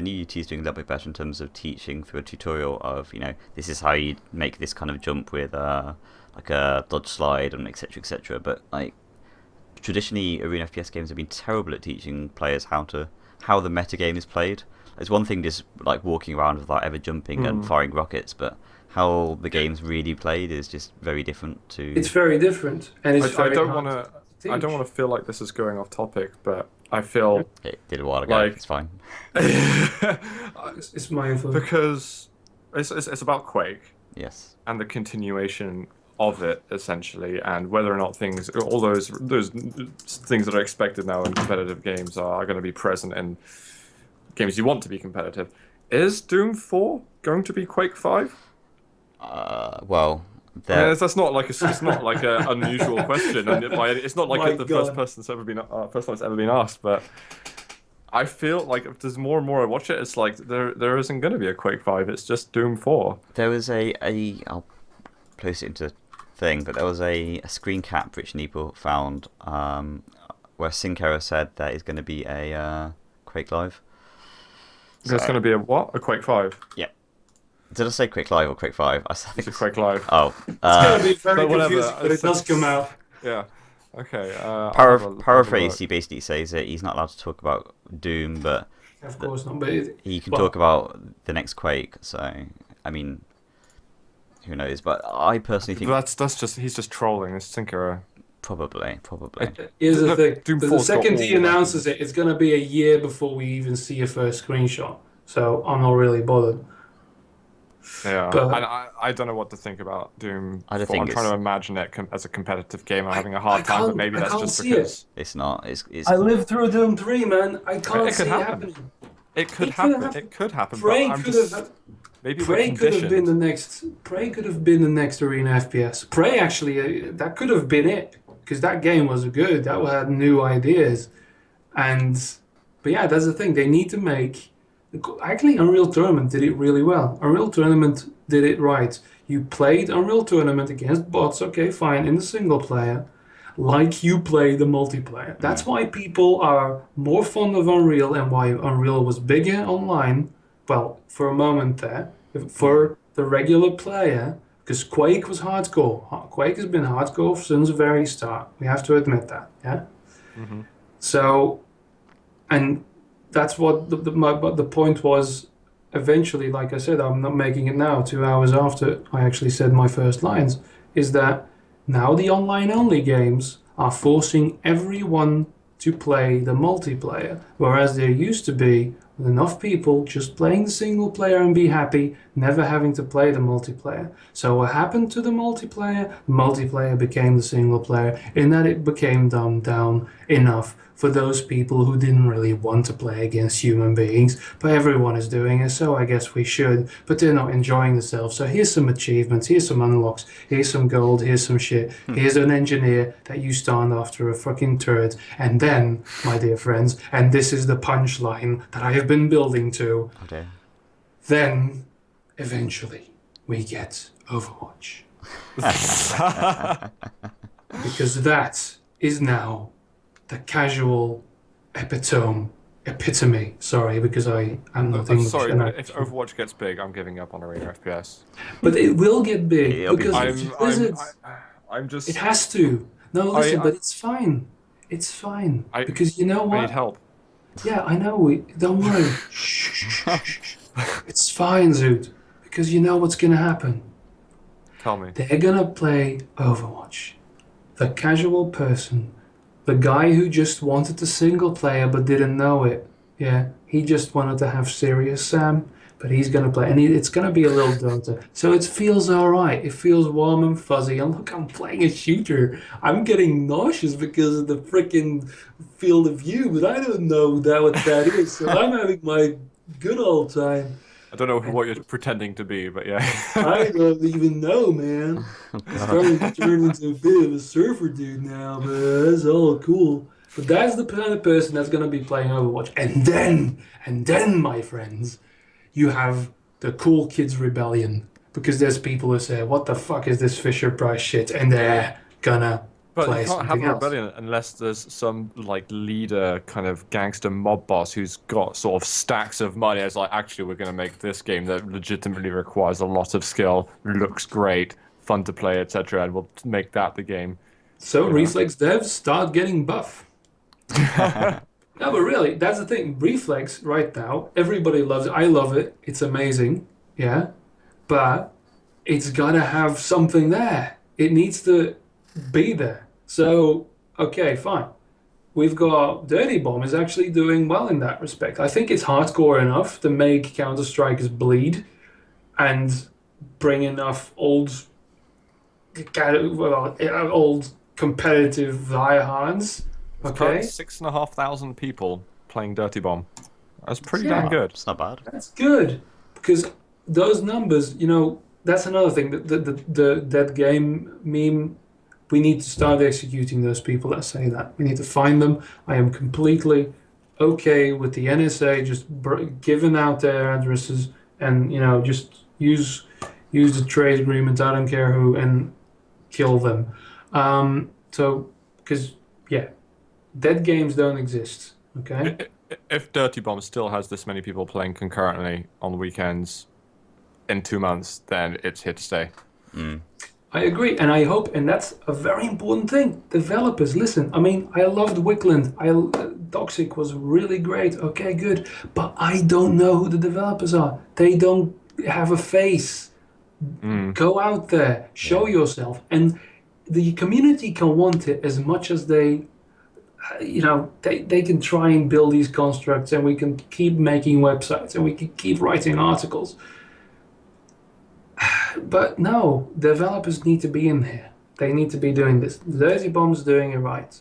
new UT is doing a little bit better in terms of teaching through a tutorial of, this is how you make this kind of jump with like a dodge slide and etc etc. But like traditionally, Arena FPS games have been terrible at teaching players how the meta game is played. It's one thing just like walking around without ever jumping and firing rockets, but how the game's really played is just very different to. It's very different, and it's I very don't hard want to to. I don't want to feel like this is going off topic, but I feel It did a while ago. Like- It's fine. It's my influence. because it's about Quake Yes. and the continuation of it essentially, and whether or not all those things that are expected now in competitive games are going to be present in games you want to be competitive. Is Doom 4 going to be Quake 5? Well, That's not like it's not like an unusual question, and it's not like My the God. first person that's ever been first time it's ever been asked. But I feel like if there's more and more I watch it, it's like there isn't going to be a Quake 5. It's just Doom 4. there was I'll post it into the thing, but there was a screen cap Rich Neeple found where Sincero said there is going to be a Quake Live. There's going to be a what? A Quake 5. Yeah. Did I say Quake Live or Quake 5? I think It's a Quake Live. Oh. It's gonna be very but whatever, confusing, but it does come out. Yeah. Okay. I'll have a Paraphrase, look. he basically says that he's not allowed to talk about Doom, but Of course not, but he can well, talk about the next Quake. So, I mean, who knows? But I personally think That's just he's just trolling. It's Sincero. probably. Here's the Look, thing: Doom the 4's got second all he the announces it, it's gonna be a year before we even see a first screenshot. So I'm not really bothered. Yeah, But- and I don't know what to think about Doom. I don't 4. think I'm trying it's- to imagine it as a competitive game. I'm having a hard I time, but can't- maybe I that's can't just see it. because It's not. It's I lived through Doom 3, man. I can't It see could it happen. happening. it could It could happen. happen. It could happen. Prey but I'm could just have. maybe we're Prey could have been conditioned. Prey could have been the next Arena FPS. Prey actually, that could have been it because that game was good. That had new ideas, but yeah, that's the thing. They need to make. Actually, Unreal Tournament did it really well. Unreal Tournament did it right. You played Unreal Tournament against bots, okay, fine, in the single player, like you play the multiplayer. That's why people are more fond of Unreal and why Unreal was bigger online. Well, for a moment there, for the regular player, because Quake was hardcore. Quake has been hardcore since the very start. We have to admit that, yeah? Mhm. So, and that's what the point was eventually, like I said, I'm not making it now, 2 hours after I actually said my first lines, is that now the online only games are forcing everyone to play the multiplayer, whereas there used to be enough people just playing the single player and be happy, never having to play the multiplayer. So what happened to the multiplayer? The multiplayer became the single player in that it became dumbed down enough for those people who didn't really want to play against human beings, but everyone is doing it, so I guess we should, but they're not enjoying themselves. So here's some achievements, here's some unlocks, here's some gold, here's some shit, here's an engineer that you stand after a fucking turret, and then, my dear friends, and this is the punchline that I have been building to, Okay. then, eventually, we get Overwatch. Because that is now the casual epitome. Sorry, because I'm not I'm English. sorry, and but I- if Overwatch gets big, I'm giving up on Arena FPS. But it will get big It'll be because huge. I'm just. it has to. No, listen, I- but it's fine. It's fine I- because you know I what? need help. Yeah, I know. Don't worry. Shh. It's fine, Zoot, because you know what's gonna happen. Tell me. They're gonna play Overwatch. The casual person, the guy who just wanted the single player but didn't know it. Yeah, he just wanted to have Serious Sam. but he's going to play, and it's going to be a little Dota. So it feels all right. It feels warm and fuzzy. And look, I'm playing a shooter. I'm getting nauseous because of the freaking field of view, but I don't know what that is. So I'm having my good old time. I don't know what you're pretending to be, but yeah. I don't even know, man. I'm starting to turn into a bit of a surfer dude now, but that's all cool. But that's the kind of person that's going to be playing Overwatch. And then, my friends, you have the cool kids rebellion. Because there's people who say, what the fuck is this Fisher Price shit? And they're gonna But play you can't have something a else. rebellion unless there's some like leader kind of gangster mob boss who's got sort of stacks of money. It's like, actually, we're going to make this game that legitimately requires a lot of skill, looks great, fun to play, etc., and we'll make that the game. So Yeah. Reflex devs start getting buff. No, but really, that's the thing. Reflex right now, everybody loves it. I love it. It's amazing. Yeah. But it's gotta have something there. It needs to be there. So, okay, fine. We've got Dirty Bomb is actually doing well in that respect. I think it's hardcore enough to make Counter-Strikers bleed and bring enough old competitive diehards. There's Okay, currently 6,500 people playing Dirty Bomb. That's pretty Yeah. damn good. It's not bad. that's good because those numbers, that's another thing. That game meme. We need to start executing those people that say that. We need to find them. I am completely okay with the NSA just giving out their addresses and just use the trade agreement. I don't care who and kill them. So because dead games don't exist. Okay. If Dirty Bomb still has this many people playing concurrently on the weekends in 2 months, then it's here to stay. I agree, and I hope, and that's a very important thing. Developers, listen. I mean, I loved Wickland. Toxic was really great. Okay, good, but I don't know who the developers are. They don't have a face. Go out there, show yourself, and the community can want it as much as they. They can try and build these constructs, and we can keep making websites, and we can keep writing articles. But no, developers need to be in here. They need to be doing this. Dirty Bomb's doing it right.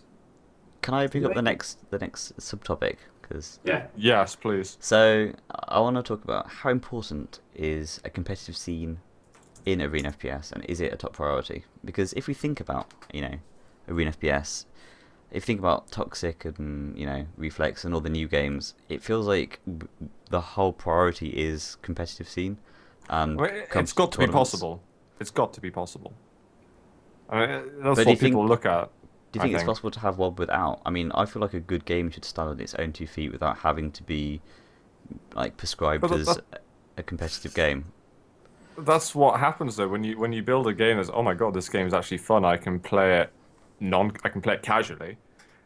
Can I pick up the next subtopic? Because Yes, please. so I want to talk about how important is a competitive scene in Arena FPS, and is it a top priority? Because if we think about Arena FPS, if you think about Toxic and Reflex and all the new games, it feels like the whole priority is competitive scene. And It's got to be possible. It's got to be possible. I mean, that's But do you what people look at. Do you think it's possible to have WoB without? I mean, I feel like a good game should stand on its own 2 feet without having to be prescribed as a competitive game. That's what happens though when you build a game as, oh my god, this game is actually fun. I can play it casually.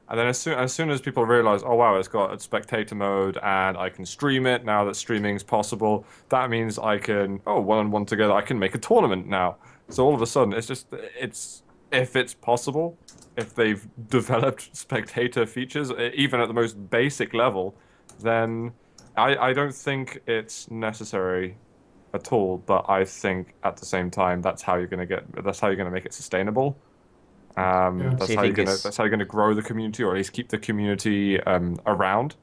And then as soon as people realize, oh wow, it's got a spectator mode and I can stream it now that streaming's possible, that means I can, one-on-one together, I can make a tournament now. So all of a sudden, if it's possible, if they've developed spectator features, even at the most basic level, then I don't think it's necessary at all. But I think at the same time, that's how you're gonna make it sustainable. That's how you're gonna grow the community, or at least keep the community around.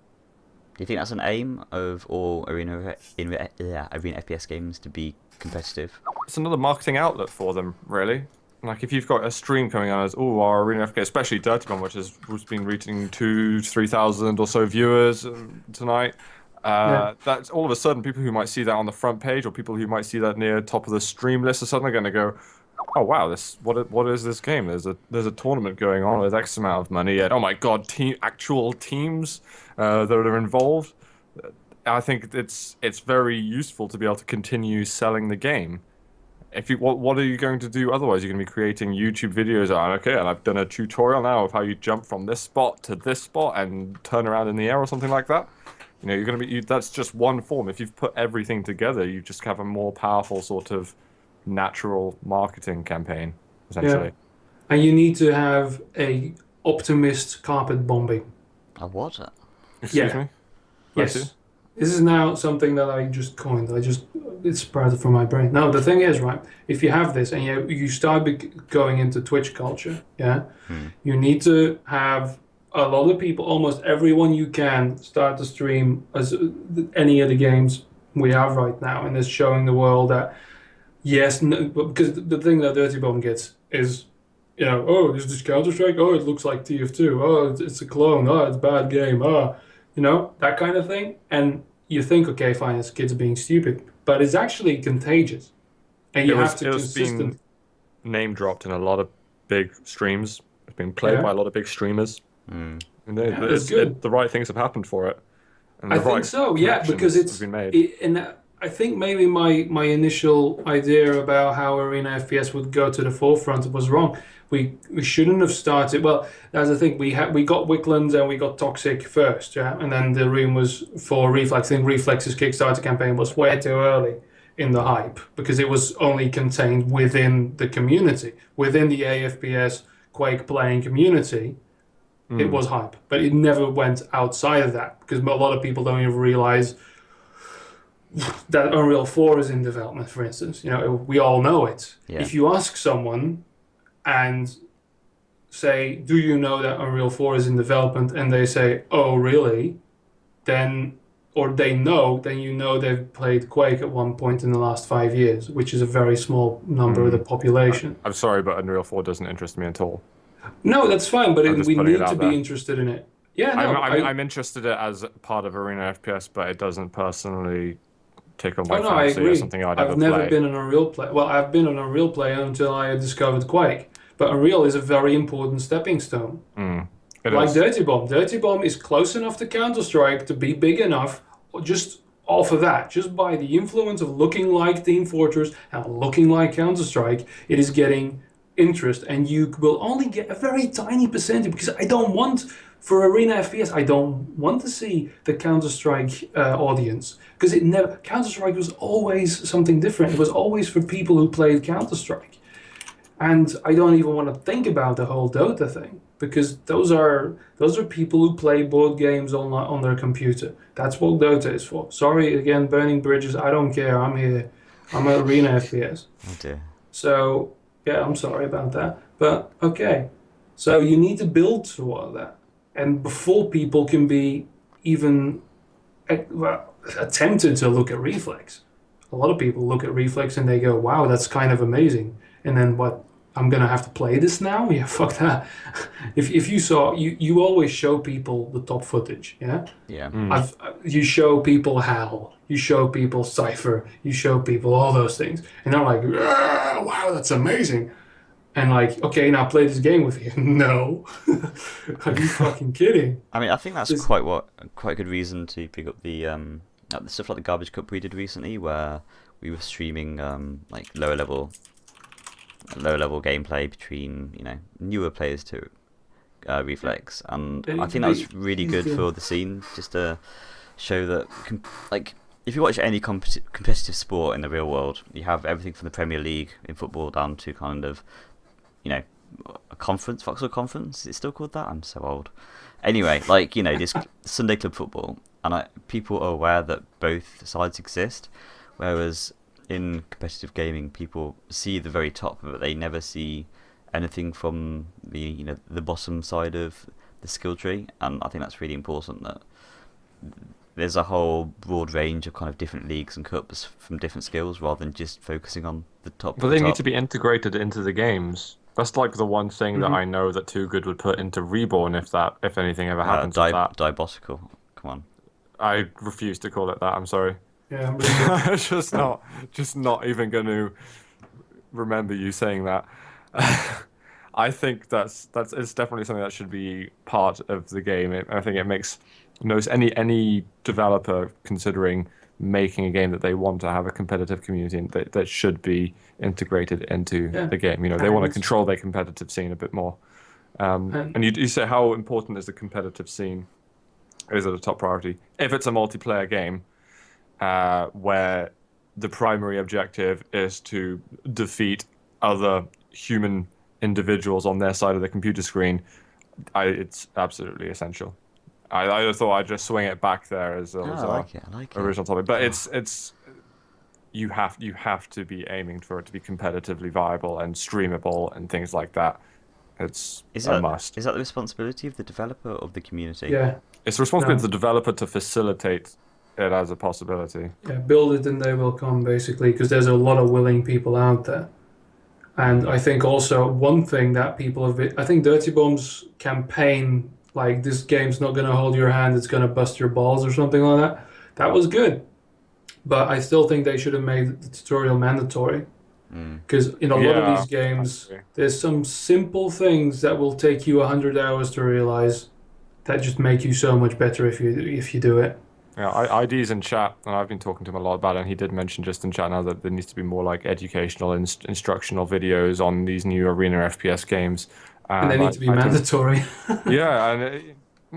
Do you think that's an aim of all Arena FPS games to be competitive? It's another marketing outlet for them, really. Like if you've got a stream coming on as, our Arena FPS, especially Dirty Bomb, which has been reaching 2,000-3,000 or so viewers tonight. That's all of a sudden people who might see that on the front page, or people who might see that near top of the stream list, are suddenly going to go, oh wow, what is this game? There's a tournament going on with X amount of money, and oh my god, actual teams that are involved. I think it's very useful to be able to continue selling the game. What are you going to do otherwise? You're going to be creating YouTube videos and I've done a tutorial now of how you jump from this spot to this spot and turn around in the air or something like that. You're going to be that's just one form. If you've put everything together, you just have a more powerful sort of natural marketing campaign, essentially. Yeah. And you need to have a optimist carpet bombing. A what? Excuse me? Yes. this is now something that I just coined. It's sprouted from my brain. No, the thing is, right, if you have this and you start going into Twitch culture, yeah, you need to have a lot of people, almost everyone you can, start to stream as any of the games we have right now, and it's showing the world that, yes, no, because the thing that Dirty Bomb gets is, oh, is this Counter-Strike? Oh, it looks like TF2. Oh, it's a clone. Oh, it's a bad game. Oh, that kind of thing. And you think, okay, fine, it's kids being stupid, but it's actually contagious, and you have to it was being name dropped in a lot of big streams. It's been played by a lot of big streamers, and it's good. The right things have happened for it. And I think so, yeah, because it's been made. And I think maybe my initial idea about how Arena FPS would go to the forefront was wrong. We shouldn't have started. Well, that's the thing. We got Wicklands and we got Toxic first, yeah, and then the room was for Reflex. I think Reflex's Kickstarter campaign was way too early in the hype because it was only contained within the community, within the AFPS Quake playing community. It was hype, but it never went outside of that because a lot of people don't even realize that Unreal 4 is in development, for instance. We all know it. Yeah. If you ask someone and say, do you know that Unreal 4 is in development? And they say, oh, really? Or they know, then they've played Quake at one point in the last 5 years, which is a very small number of the population. I'm sorry, but Unreal 4 doesn't interest me at all. No, that's fine, but we need to be interested in it. Yeah, no, I'm interested in it as part of Arena FPS, but it doesn't personally tickle my I fancy agree. or something I've ever never played. been an Unreal player. Well, I've been an Unreal player until I discovered Quake. But Unreal is a very important stepping stone. Like Dirty Bomb. Dirty Bomb is close enough to Counter-Strike to be big enough, just off of that, just by the influence of looking like Team Fortress and looking like Counter-Strike, it is getting interest, and you will only get a very tiny percentage because I don't want, for Arena FPS, I don't want to see the Counter-Strike audience because Counter-Strike was always something different. It was always for people who played Counter-Strike, and I don't even want to think about the whole Dota thing because those are people who play board games on their computer. That's what Dota is for. Sorry again, burning bridges. I don't care. I'm here. I'm at Arena FPS. Oh dear. So. Yeah, I'm sorry about that. But, okay. So you need to build toward that. And before people can be even attempted to look at Reflex. A lot of people look at Reflex and they go, wow, that's kind of amazing. And then what? I'm going to have to play this now? Yeah, fuck that. If you saw, you always show people the top footage, yeah? Yeah. You show people HAL. You show people Cypher. You show people all those things. And they're like, wow, that's amazing. And like, okay, now play this game with you. No. Are you fucking kidding? I mean, I think that's quite a good reason to pick up the stuff like the Garbage Cup we did recently, where we were streaming like lower level gameplay between newer players to Reflex, and I think that was really good for the scene, just to show that if you watch any competitive sport in the real world, you have everything from the Premier League in football down to kind of a conference, Vauxhall Conference. Is it still called that? I'm so old. Anyway, this Sunday club football, and people are aware that both sides exist, whereas in competitive gaming, people see the very top of it. They never see anything from the the bottom side of the skill tree, and I think that's really important. That there's a whole broad range of kind of different leagues and cups from different skills, rather than just focusing on the top. But they need to be integrated into the games. That's like the one thing that I know that Too Good would put into Reborn if anything ever happens with that. Diabolical. Come on. I refuse to call it that. I'm sorry. Yeah, I'm really just not even going to remember you saying that. I think it's definitely something that should be part of the game. I think it makes any developer considering making a game that they want to have a competitive community and that should be integrated into the game. They want to control their competitive scene a bit more. And you say how important is the competitive scene? Is it a top priority? If it's a multiplayer game, where the primary objective is to defeat other human individuals on their side of the computer screen, it's absolutely essential. I thought I'd just swing it back there as Oh, I like it. I like it. original topic, but it's you have to be aiming for it to be competitively viable and streamable and things like that. It's a must. Is that the responsibility of the developer or of the community? Yeah. It's the responsibility of the developer to facilitate it as a possibility. Yeah, build it and they will come, basically, because there's a lot of willing people out there. And I think also one thing that people have been, I think Dirty Bomb's campaign, like this game's not going to hold your hand, it's going to bust your balls or something like that, that was good. But I still think they should have made the tutorial mandatory. Because in a lot of these games, there's some simple things that will take you 100 hours to realize that just make you so much better if you do it. Yeah, ID's in chat, and I've been talking to him a lot about it, and he did mention just in chat now that there needs to be more like educational, instructional videos on these new Arena FPS games. And they need to be mandatory. Yeah, and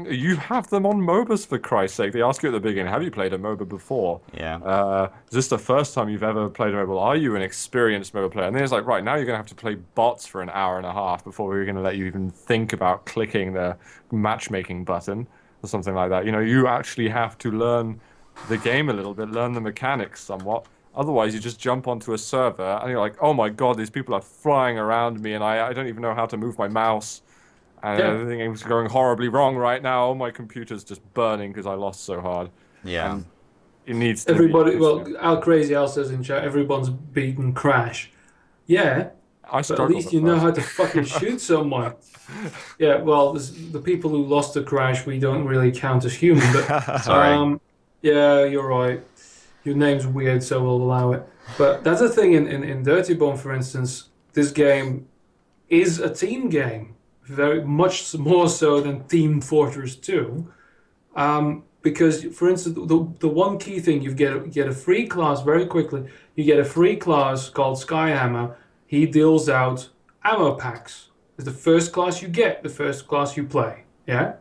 you have them on MOBAs, for Christ's sake. They ask you at the beginning, have you played a MOBA before? Yeah. Is this the first time you've ever played a MOBA? Are you an experienced MOBA player? And then it's like, right, now you're going to have to play bots for an hour and a half before we're going to let you even think about clicking the matchmaking button or something like that. You know, you actually have to learn the game a little bit, learn the mechanics somewhat. Otherwise, you just jump onto a server and you're like, oh my god, these people are flying around me and I don't even know how to move my mouse. And everything is going horribly wrong right now. Oh, my computer's just burning because I lost so hard. Yeah. And it needs to Everybody, Al Crazy Al says in chat, everyone's beaten Crash. Yeah, but at least you know how to fucking shoot someone. Yeah, well, the people who lost the Crash, we don't really count as human. But Sorry. yeah, you're right. Your name's weird, so we'll allow it. But that's the thing in Dirty Bomb, for instance. This game is a team game. Very much more so than Team Fortress 2, because, for instance, the one key thing, you get a free class very quickly. You get a free class called Skyhammer. He deals out ammo packs. It's the first class you get, the first class you play. Yeah.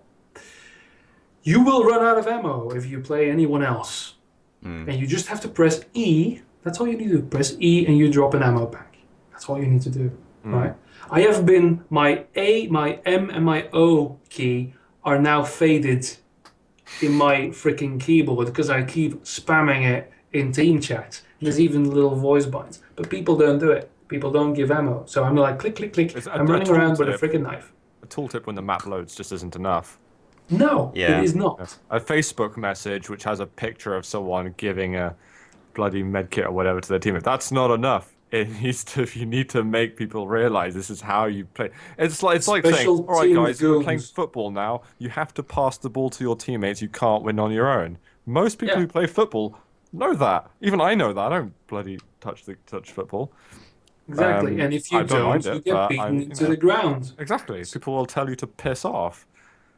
You will run out of ammo if you play anyone else, and you just have to press E. That's all you need to do. Press E, and you drop an ammo pack. That's all you need to do, right? I have been, my A, my M, and my O key are now faded in my freaking keyboard because I keep spamming it in team chat. There's even little voice bites. But people don't do it. People don't give ammo. So I'm like, click, click, click. I'm running around with a freaking knife. A tooltip when the map loads just isn't enough. No, it is not. A Facebook message which has a picture of someone giving a bloody medkit or whatever to their teammate. That's not enough. It needs to. You need to make people realize this is how you play. It's like saying, all right, guys, you're playing football now. You have to pass the ball to your teammates. You can't win on your own. Most people who play football know that. Even I know that. I don't bloody touch football. Exactly, and if you don't, you get beaten into the ground. Exactly. People will tell you to piss off.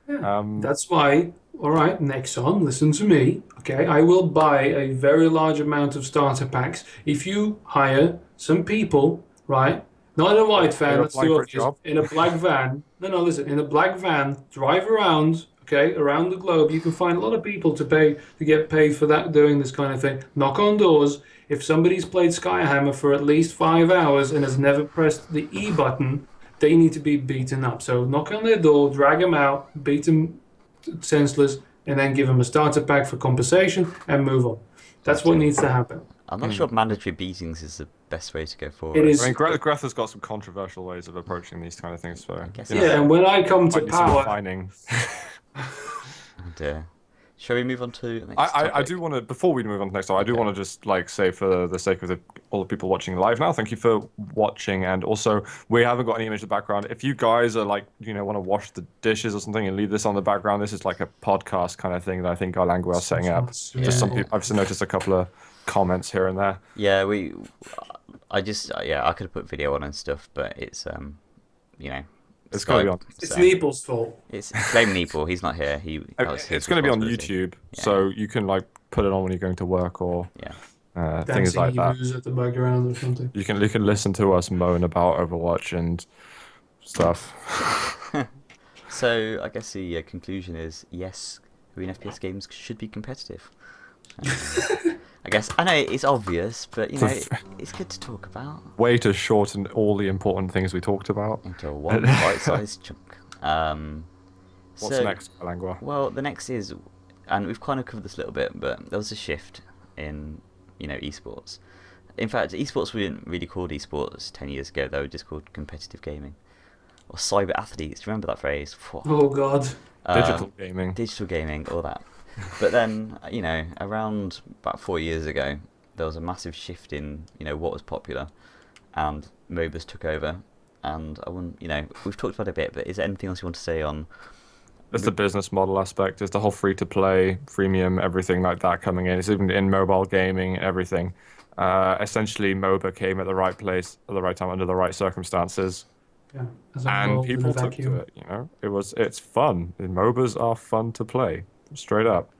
Yeah. That's why, all right, Nexon, listen to me. Okay, I will buy a very large amount of starter packs if you hire some people, right? Not in a white van, let's do it. In a black van. No, listen, in a black van, drive around, okay, around the globe. You can find a lot of people to get paid for that, doing this kind of thing. Knock on doors. If somebody's played Skyhammer for at least 5 hours and has never pressed the E button, they need to be beaten up. So knock on their door, drag them out, beat them senseless, and then give them a starter pack for compensation and move on. That's what needs to happen. I'm not sure mandatory beatings is the best way to go forward. It is. I mean, Greta's got some controversial ways of approaching these kind of things. So, and when I come to power... Oh dear. Shall we move on to the next I do want to, before we move on to the next topic, I do want to just say for the sake of all the people watching live now, thank you for watching. And also, we haven't got any image in the background. If you guys are want to wash the dishes or something and leave this on the background, this is like a podcast kind of thing that I think Arlanguel is setting up. Just some people, I've just noticed a couple of comments here and there. Yeah, I could have put video on and stuff, but it's it's going to be on. It's Neeple's fault. It's blame Neeple. He's not here. It's going to be on YouTube, so you can put it on when you're going to work or things like that. At the background or something. You can listen to us moan about Overwatch and stuff. So I guess the conclusion is yes, Arena FPS games should be competitive. I guess I know it's obvious, but it's good to talk about. Way to shorten all the important things we talked about into one bite-sized chunk. What's next, Langua? Well, the next is, and we've kind of covered this a little bit, but there was a shift in, esports. In fact, esports weren't really called esports 10 years ago. They were just called competitive gaming. Or cyber athletes. Do you remember that phrase? Oh, God. Digital gaming, all that. But then, around about 4 years ago, there was a massive shift in, what was popular, and MOBAs took over. And we've talked about it a bit, but is there anything else you want to say on? It's the business model aspect. It's the whole free-to-play, freemium, everything like that coming in. It's even in mobile gaming, everything. Essentially, MOBA came at the right place at the right time under the right circumstances. Yeah, and people took to it. It's fun. MOBAs are fun to play, straight up.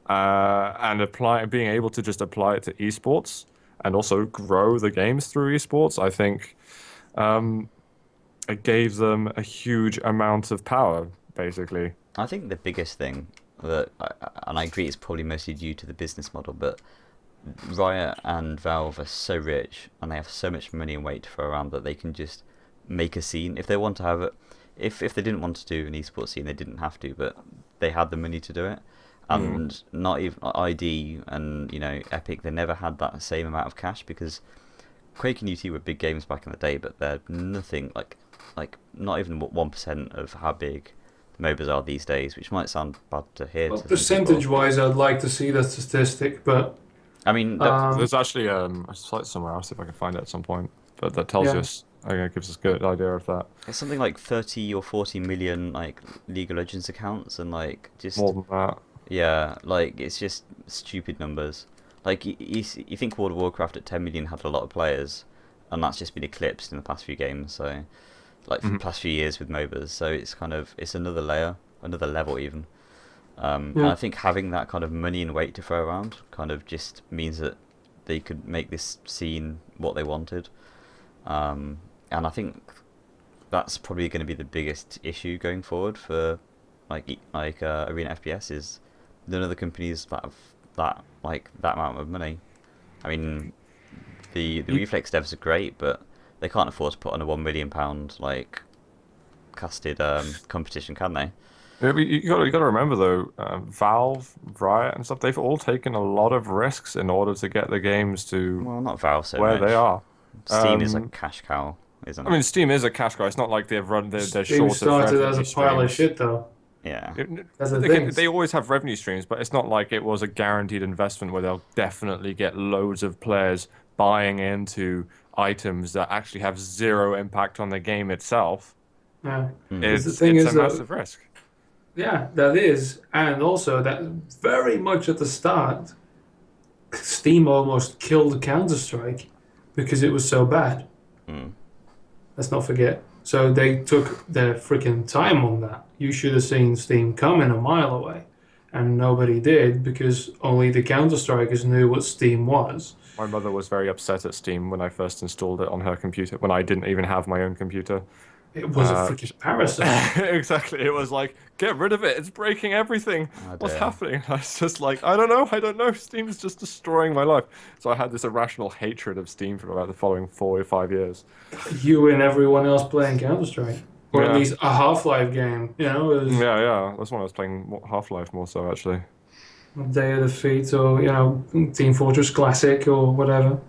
And being able to just apply it to esports and also grow the games through esports, I think it gave them a huge amount of power, basically. I think the biggest thing and I agree it's probably mostly due to the business model, but Riot and Valve are so rich and they have so much money and weight to throw around that they can just make a scene if they want to have it. If they didn't want to do an esports scene, they didn't have to, but they had the money to do it. And not even ID and Epic, they never had that same amount of cash, because Quake and UT were big games back in the day, but they're nothing like not even 1% of how big the MOBAs are these days, which might sound bad to hear. Well, percentage-wise, I'd like to see that statistic, but I mean, there's actually a site somewhere. I'll see if I can find it at some point. But that tells us, gives us a good idea of that. It's something like 30 or 40 million League of Legends accounts, and just more than that. Yeah, it's just stupid numbers. You think World of Warcraft at 10 million had a lot of players, and that's just been eclipsed in the past few games. So, for the past few years with MOBAs. So it's another layer, another level even. And I think having that kind of money and weight to throw around kind of just means that they could make this scene what they wanted. And I think that's probably going to be the biggest issue going forward for Arena FPS is none of the companies that have that amount of money. I mean, the Reflex devs are great, but they can't afford to put on a £1 million casted competition, can they? Yeah, but you got to remember though, Valve, Riot, and stuff. They've all taken a lot of risks in order to get the games to not Valve so where much. They are. Steam is a cash cow, isn't it? I mean, Steam is a cash cow. It's not like they've run. They're short of revenue streams. Steam started as a pile of shit, though. Yeah, they always have revenue streams, but it's not like it was a guaranteed investment where they'll definitely get loads of players buying into items that actually have zero impact on the game itself. Yeah, it's a massive risk. Yeah, that is, and also that very much at the start, Steam almost killed Counter-Strike because it was so bad. Let's not forget. So they took their freaking time on that. You should have seen Steam coming a mile away, and nobody did because only the Counter-Strikers knew what Steam was. My mother was very upset at Steam when I first installed it on her computer, when I didn't even have my own computer. It was a freaking parasite. Exactly. It was like, get rid of it. It's breaking everything. What's happening? I was just like, I don't know. Steam's just destroying my life. So I had this irrational hatred of Steam for about the following 4 or 5 years. You and everyone else playing Counter-Strike. Or at least a Half-Life game, It was... Yeah. That's when I was playing Half-Life more so, actually. Day of Defeat or, Team Fortress Classic or whatever.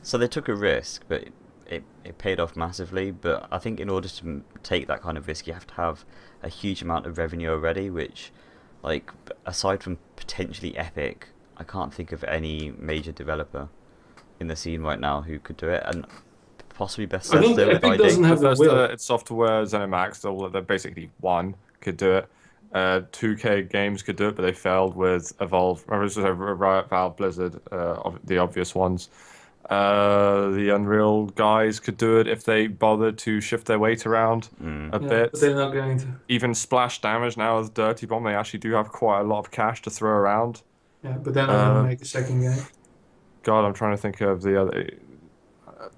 So they took a risk, but it paid off massively. But I think in order to take that kind of risk, you have to have a huge amount of revenue already, which, aside from potentially Epic, I can't think of any major developer in the scene right now who could do it. And possibly Bethesda with Epic doesn't have the will. It's software, ZeniMax, they're basically one could do it. 2K Games could do it, but they failed with Evolve. Riot, Valve, Blizzard, the obvious ones. The Unreal guys could do it if they bothered to shift their weight around a bit. But they're not going to. Even Splash Damage now with Dirty Bomb, they actually do have quite a lot of cash to throw around. Yeah, but they're not going to make a second game. God, I'm trying to think of the other...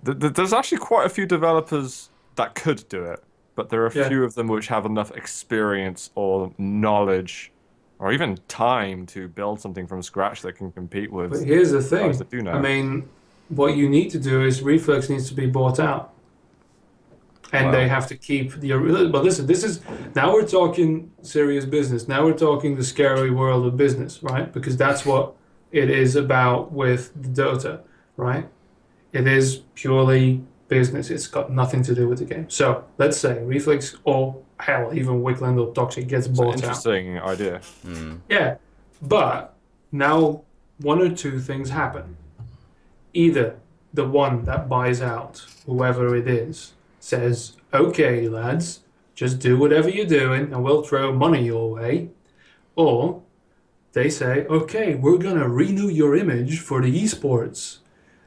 There's actually quite a few developers that could do it, but there are a few of them which have enough experience or knowledge or even time to build something from scratch that can compete with. But here's the thing. That do know. I mean, what you need to do is Reflex needs to be bought out. and Wow. they have to keep the. But listen, this is now we're talking serious business. Now we're talking the scary world of business, right? Because that's what it is about with the Dota, right? It is purely business. It's got nothing to do with the game. So let's say Reflex or hell, even Wickland or Toxic gets It's an bought out. interesting idea. Yeah, but now one or two things happen. Either the one that buys out, whoever it is, says, okay, lads, just do whatever you're doing and we'll throw money your way. Or they say, okay, we're going to renew your image for the esports.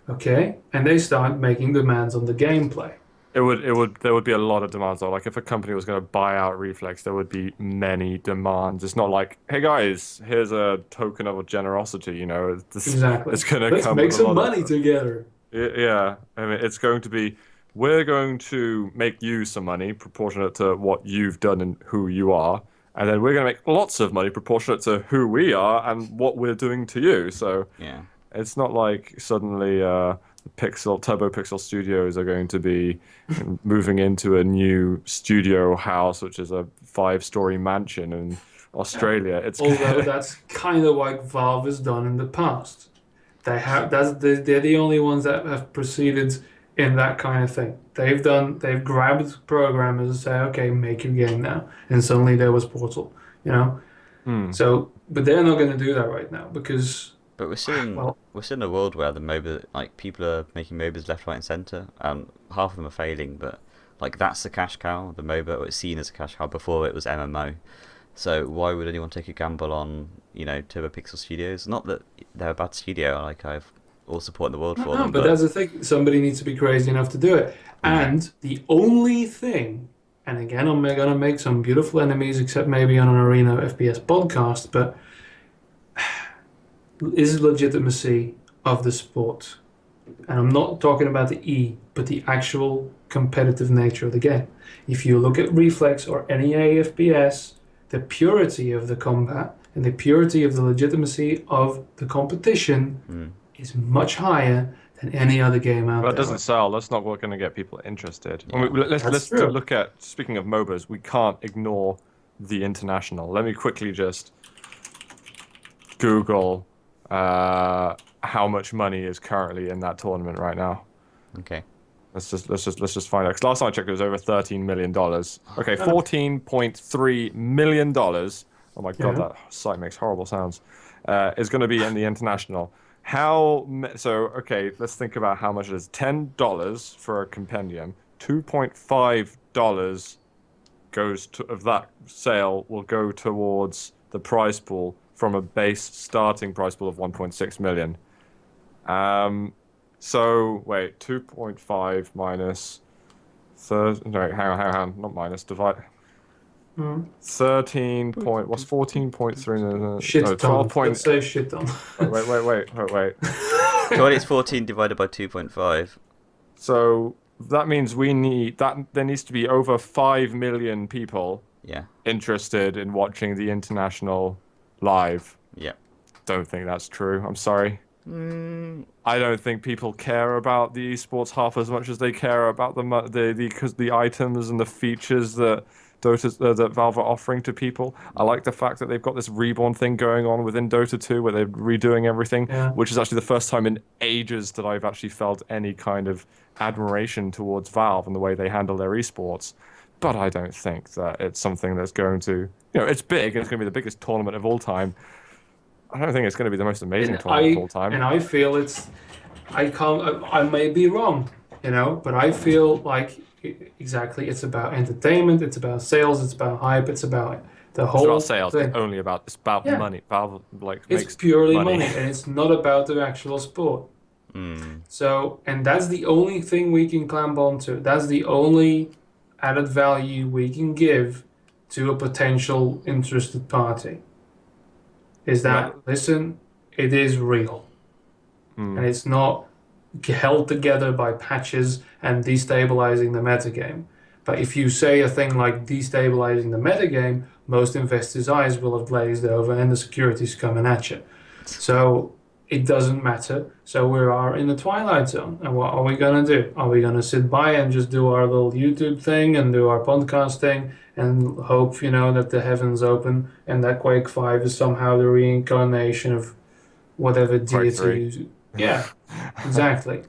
Okay? And they start making demands on the gameplay. There would be a lot of demands though. Like if a company was going to buy out Reflex, there would be many demands. It's not like, hey guys, here's a token of generosity. Exactly. It's going to Let's come make with a some lot money of, together. Yeah, I mean, it's going to be, we're going to make you some money proportionate to what you've done and who you are, and then we're going to make lots of money proportionate to who we are and what we're doing to you. So Yeah. it's not like suddenly Turbo Pixel Studios are going to be moving into a new studio house, which is a 5-story mansion in Australia. It's Although that's kind of like Valve has done in the past. They're the only ones that have proceeded in that kind of thing. They've grabbed programmers and say, okay, make your game now, and suddenly there was Portal, So, but they're not going to do that right now because. But we're still in a world where the MOBA, like, people are making MOBAs left, right, and centre, and half of them are failing. But like, that's the cash cow, the MOBA, or it's seen as a cash cow. Before it was MMO. So why would anyone take a gamble on, Turbo Pixel Studios? Not that they're a bad studio. Like, I've all support in the world for them. But that's the thing. Somebody needs to be crazy enough to do it. And the only thing, and again, I'm going to make some beautiful enemies, except maybe on an Arena FPS podcast, but is legitimacy of the sport. And I'm not talking about the E, but the actual competitive nature of the game. If you look at Reflex or any AFPS, the purity of the combat and the purity of the legitimacy of the competition is much higher than any other game out there. That doesn't sell. That's not what's going to get people interested. Yeah. I mean, let's true. look at, speaking of MOBAs, we can't ignore the international. Let me quickly just Google how much money is currently in that tournament right now. Okay. Let's just find out. Because last time I checked, it was over $13 million. Okay, $14.3 million. Oh my god, that site makes horrible sounds. Is going to be in the international. Okay, let's think about how much it is. $10 for a compendium. $2.5 of that sale will go towards the prize pool from a base starting prize pool of 1.6 million. So wait, 2.5 minus. No, hang on, not minus. Divide. 13 point. What's 14.3? Shit no, ton. 12 point. Let's say shit ton. Wait. God, it's 14 divided by 2.5. So that means we need that. There needs to be over 5 million people. Yeah. Interested in watching the international live. Yeah. Don't think that's true. I'm sorry. I don't think people care about the esports half as much as they care about the items and the features that that Valve are offering to people. I like the fact that they've got this reborn thing going on within Dota 2 where they're redoing everything, which is actually the first time in ages that I've actually felt any kind of admiration towards Valve and the way they handle their esports. But I don't think that it's something that's going to, it's big and it's going to be the biggest tournament of all time. I don't think it's going to be the most amazing tournament of all time. And I feel I may be wrong, but I feel like exactly it's about entertainment, it's about sales, it's about hype, it's about the whole It's about sales, thing. it's about money. Valve It's makes purely money and it's not about the actual sport. So, and that's the only thing we can clamp onto. That's the only added value we can give to a potential interested party. Is that, listen, it is real. And it's not held together by patches and destabilizing the metagame. But if you say a thing like destabilizing the metagame, most investors' eyes will have glazed over and the security's coming at you. So it doesn't matter. So we are in the twilight zone. And what are we going to do? Are we going to sit by and just do our little YouTube thing and do our podcast thing and hope, that the heavens open and that Quake 5 is somehow the reincarnation of whatever Quake deity 3. you... Yeah, exactly.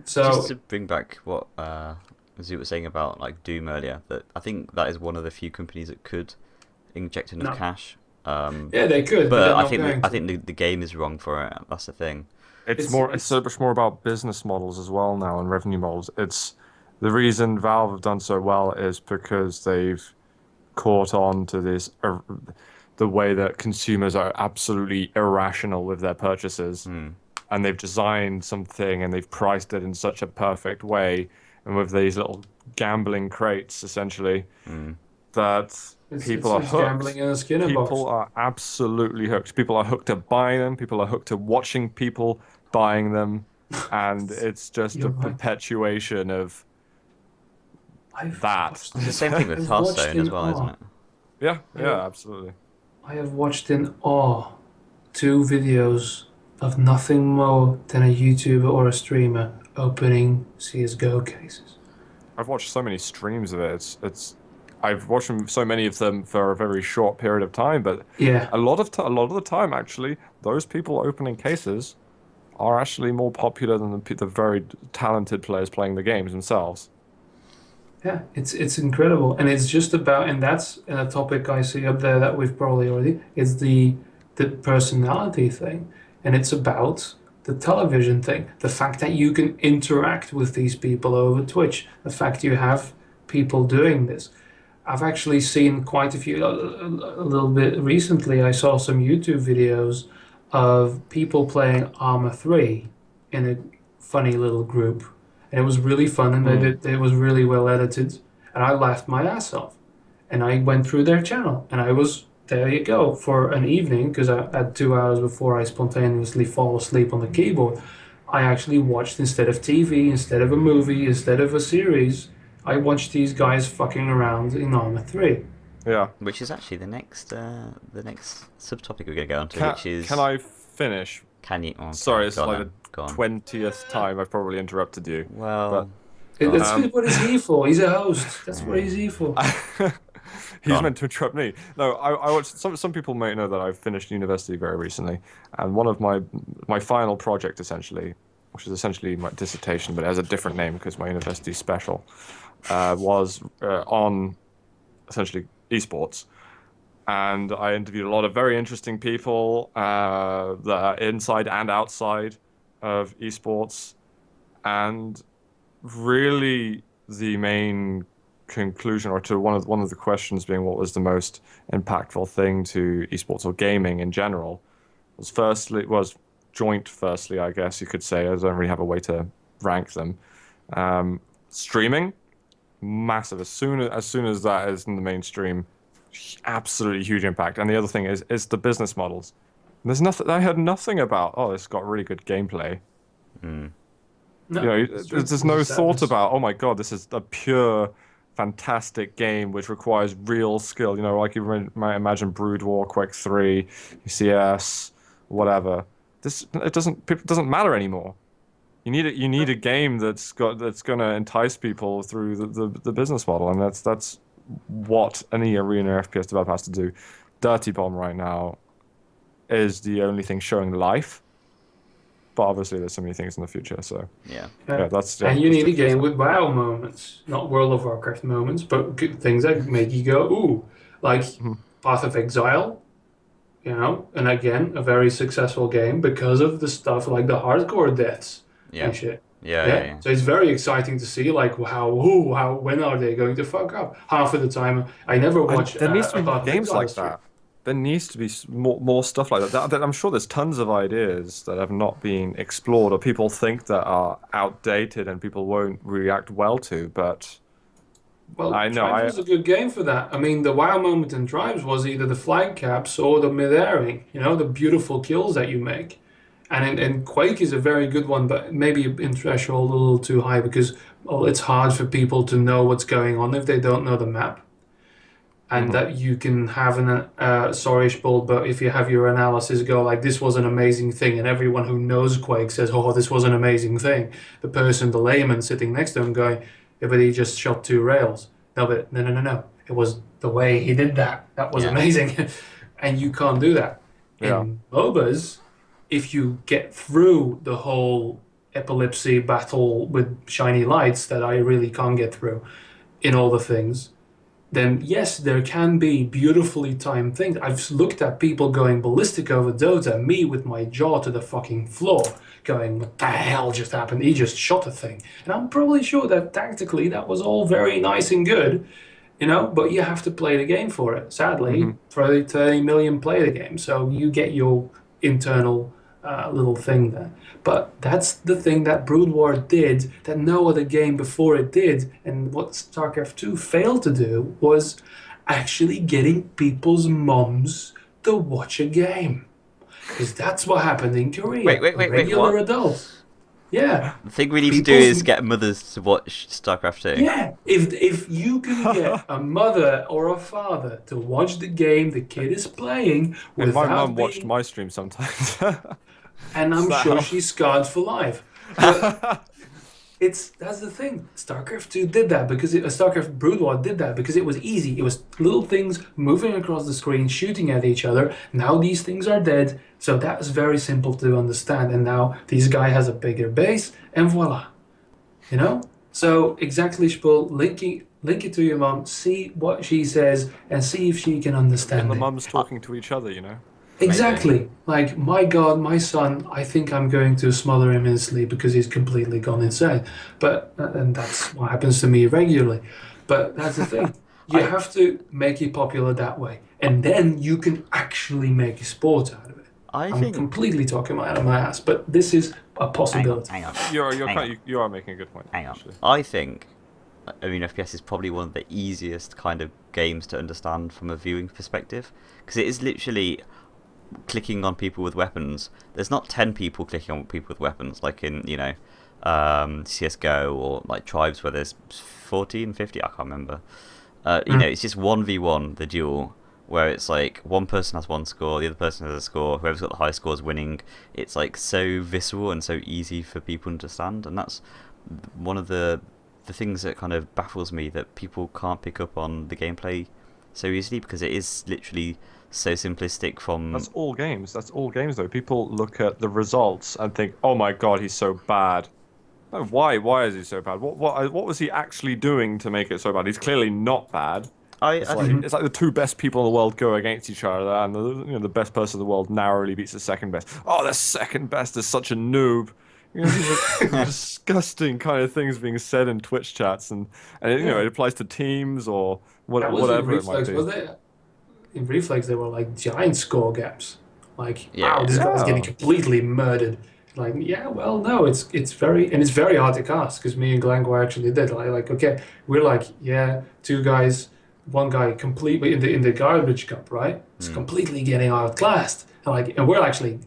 So just to bring back what Zoo was saying about like Doom earlier, that I think that is one of the few companies that could inject enough cash. yeah, they could, But I think think the game is wrong for it. That's the thing. It's so much more about business models as well now and revenue models. It's the reason Valve have done so well is because they've caught on to this the way that consumers are absolutely irrational with their purchases, and they've designed something and they've priced it in such a perfect way, and with these little gambling crates essentially, that people are hooked. Gambling in a Skinner box. People are absolutely hooked. People are hooked to buying them. People are hooked to watching people buying them, and it's just a perpetuation of that. It's the same thing with Hearthstone as well, isn't it? Yeah, absolutely. I have watched in awe 2 videos of nothing more than a YouTuber or a streamer opening CS:GO cases. I've watched so many streams of it. I've watched so many of them for a very short period of time, but Yeah, a lot of the time, actually, those people opening cases are actually more popular than the very talented players playing the games themselves. yeah, it's incredible, and it's just about, and that's a topic I see up there that we've probably already. It's the personality thing, and it's about the television thing. The fact that you can interact with these people over Twitch. The fact you have people doing this. I've actually seen quite a few, a little bit recently. I saw some YouTube videos of people playing Arma 3 in a funny little group. And it was really fun, and it was really well edited. And I laughed my ass off. And I went through their channel, and I was, there you go, for an evening, because I had 2 hours before I spontaneously fall asleep on the keyboard. I actually watched, instead of TV, instead of a movie, instead of a series, I watched these guys fucking around in Arma 3. Yeah. Which is actually the next subtopic we're going to go on to, which is... Can I finish? Can you... Oh, Sorry, it's like the 20th time I've probably interrupted you. Well... That's what he's here for. He's a host. That's what he's here for. He's meant to interrupt me. No, I watched, some people might know that I've finished university very recently, and one of my final project, essentially, which is essentially my dissertation, but it has a different name because my university is special, was on essentially esports. And I interviewed a lot of very interesting people that are inside and outside of esports. And really the main conclusion, or to one of the questions being what was the most impactful thing to esports or gaming in general, was joint, firstly, I guess you could say. I don't really have a way to rank them. Streaming, massive. As soon as that is in the mainstream, absolutely huge impact. And the other thing is the business models. There's nothing. I heard nothing about. Oh, it's got really good gameplay. Mm. No, There's no thought about. Oh my God, this is a pure, fantastic game which requires real skill. Like you might imagine Brood War, Quake 3, CS, whatever. It doesn't matter anymore. You need a game that's going to entice people through the business model, and that's what any arena FPS developer has to do. Dirty Bomb right now is the only thing showing life, but obviously there's so many things in the future. So that's and you need a game with WoW moments, not World of Warcraft moments, but good things that make you go ooh, like Path of Exile. And again, a very successful game because of the stuff like the hardcore deaths and shit. Yeah. So it's very exciting to see, like, when are they going to fuck up? Half of the time, I never watch. There needs to be games like that. There needs to be more stuff like that. I'm sure there's tons of ideas that have not been explored, or people think that are outdated and people won't react well to, but... Well, Tribes was a good game for that. I mean, the wow moment in Tribes was either the flag caps or the mid-airing, the beautiful kills that you make. And Quake is a very good one, but maybe in threshold a little too high because it's hard for people to know what's going on if they don't know the map. and that you can have sorry, Spold, but if you have your analysis go like this was an amazing thing, and everyone who knows Quake says, oh, this was an amazing thing, the layman sitting next to him going, yeah, but he just shot 2 rails. No, but no. It was the way he did that. That was amazing. And you can't do that. Yeah. In MOBAs, if you get through the whole epilepsy battle with shiny lights that I really can't get through in all the things, then yes, there can be beautifully timed things. I've looked at people going ballistic over Dota, me with my jaw to the fucking floor, going, what the hell just happened? He just shot a thing. And I'm probably sure that tactically that was all very nice and good, but you have to play the game for it. Sadly, 30 million play the game, so you get your internal little thing there. But that's the thing that Brood War did that no other game before it did, and what StarCraft 2 failed to do was actually getting people's moms to watch a game. Because that's what happened in Korea. Wait, Regular what? adults. Yeah. The thing we need to do is get mothers to watch StarCraft 2. Yeah, if you can get a mother or a father to watch the game the kid is playing And my without mum watched my stream sometimes. and I'm sure she's scarred for life. But that's the thing. StarCraft 2 did that because StarCraft Brood War did that because it was easy. It was little things moving across the screen, shooting at each other. Now these things are dead, so that was very simple to understand. And now this guy has a bigger base, and voila. So exactly, Spul, link it to your mom, see what she says, and see if she can understand And the it. mums talking to each other, Exactly. Like, my God, my son, I think I'm going to smother him in his sleep because he's completely gone insane. And that's what happens to me regularly. But that's the thing. You have to make it popular that way. And then you can actually make a sport out of it. I'm completely talking out of my ass, but this is a possibility. Hang on. You are making a good point. Hang on. Actually. I think ArenaFPS is probably one of the easiest kind of games to understand from a viewing perspective, because it is literally clicking on people with weapons. There's not 10 people clicking on people with weapons like in CSGO or like Tribes where there's 14, 50, I can't remember. It's just 1v1 the duel, where it's like one person has one score, the other person has a score, whoever's got the highest score is winning. It's like so visceral and so easy for people to understand, and that's one of the things that kind of baffles me, that people can't pick up on the gameplay so easily because it is literally so simplistic. That's all games though. People look at the results and think, oh my god, he's so bad. Oh, why is he so bad? What was he actually doing to make it so bad? He's clearly not bad. It's like the 2 best people in the world go against each other, and the best person in the world narrowly beats the second best. Oh, the second best is such a noob. These are disgusting kind of things being said in Twitch chats, and it applies to teams or whatever it might be. In Reflex, there were like giant score gaps. Like, Yeah. wow, this guy's getting completely murdered. Like, yeah, well, no, it's very hard to cast because me and Glencore actually did. Like, okay, we're like, yeah, 2 guys, 1 guy completely in the garbage cup, right? It's completely getting outclassed, and we're actually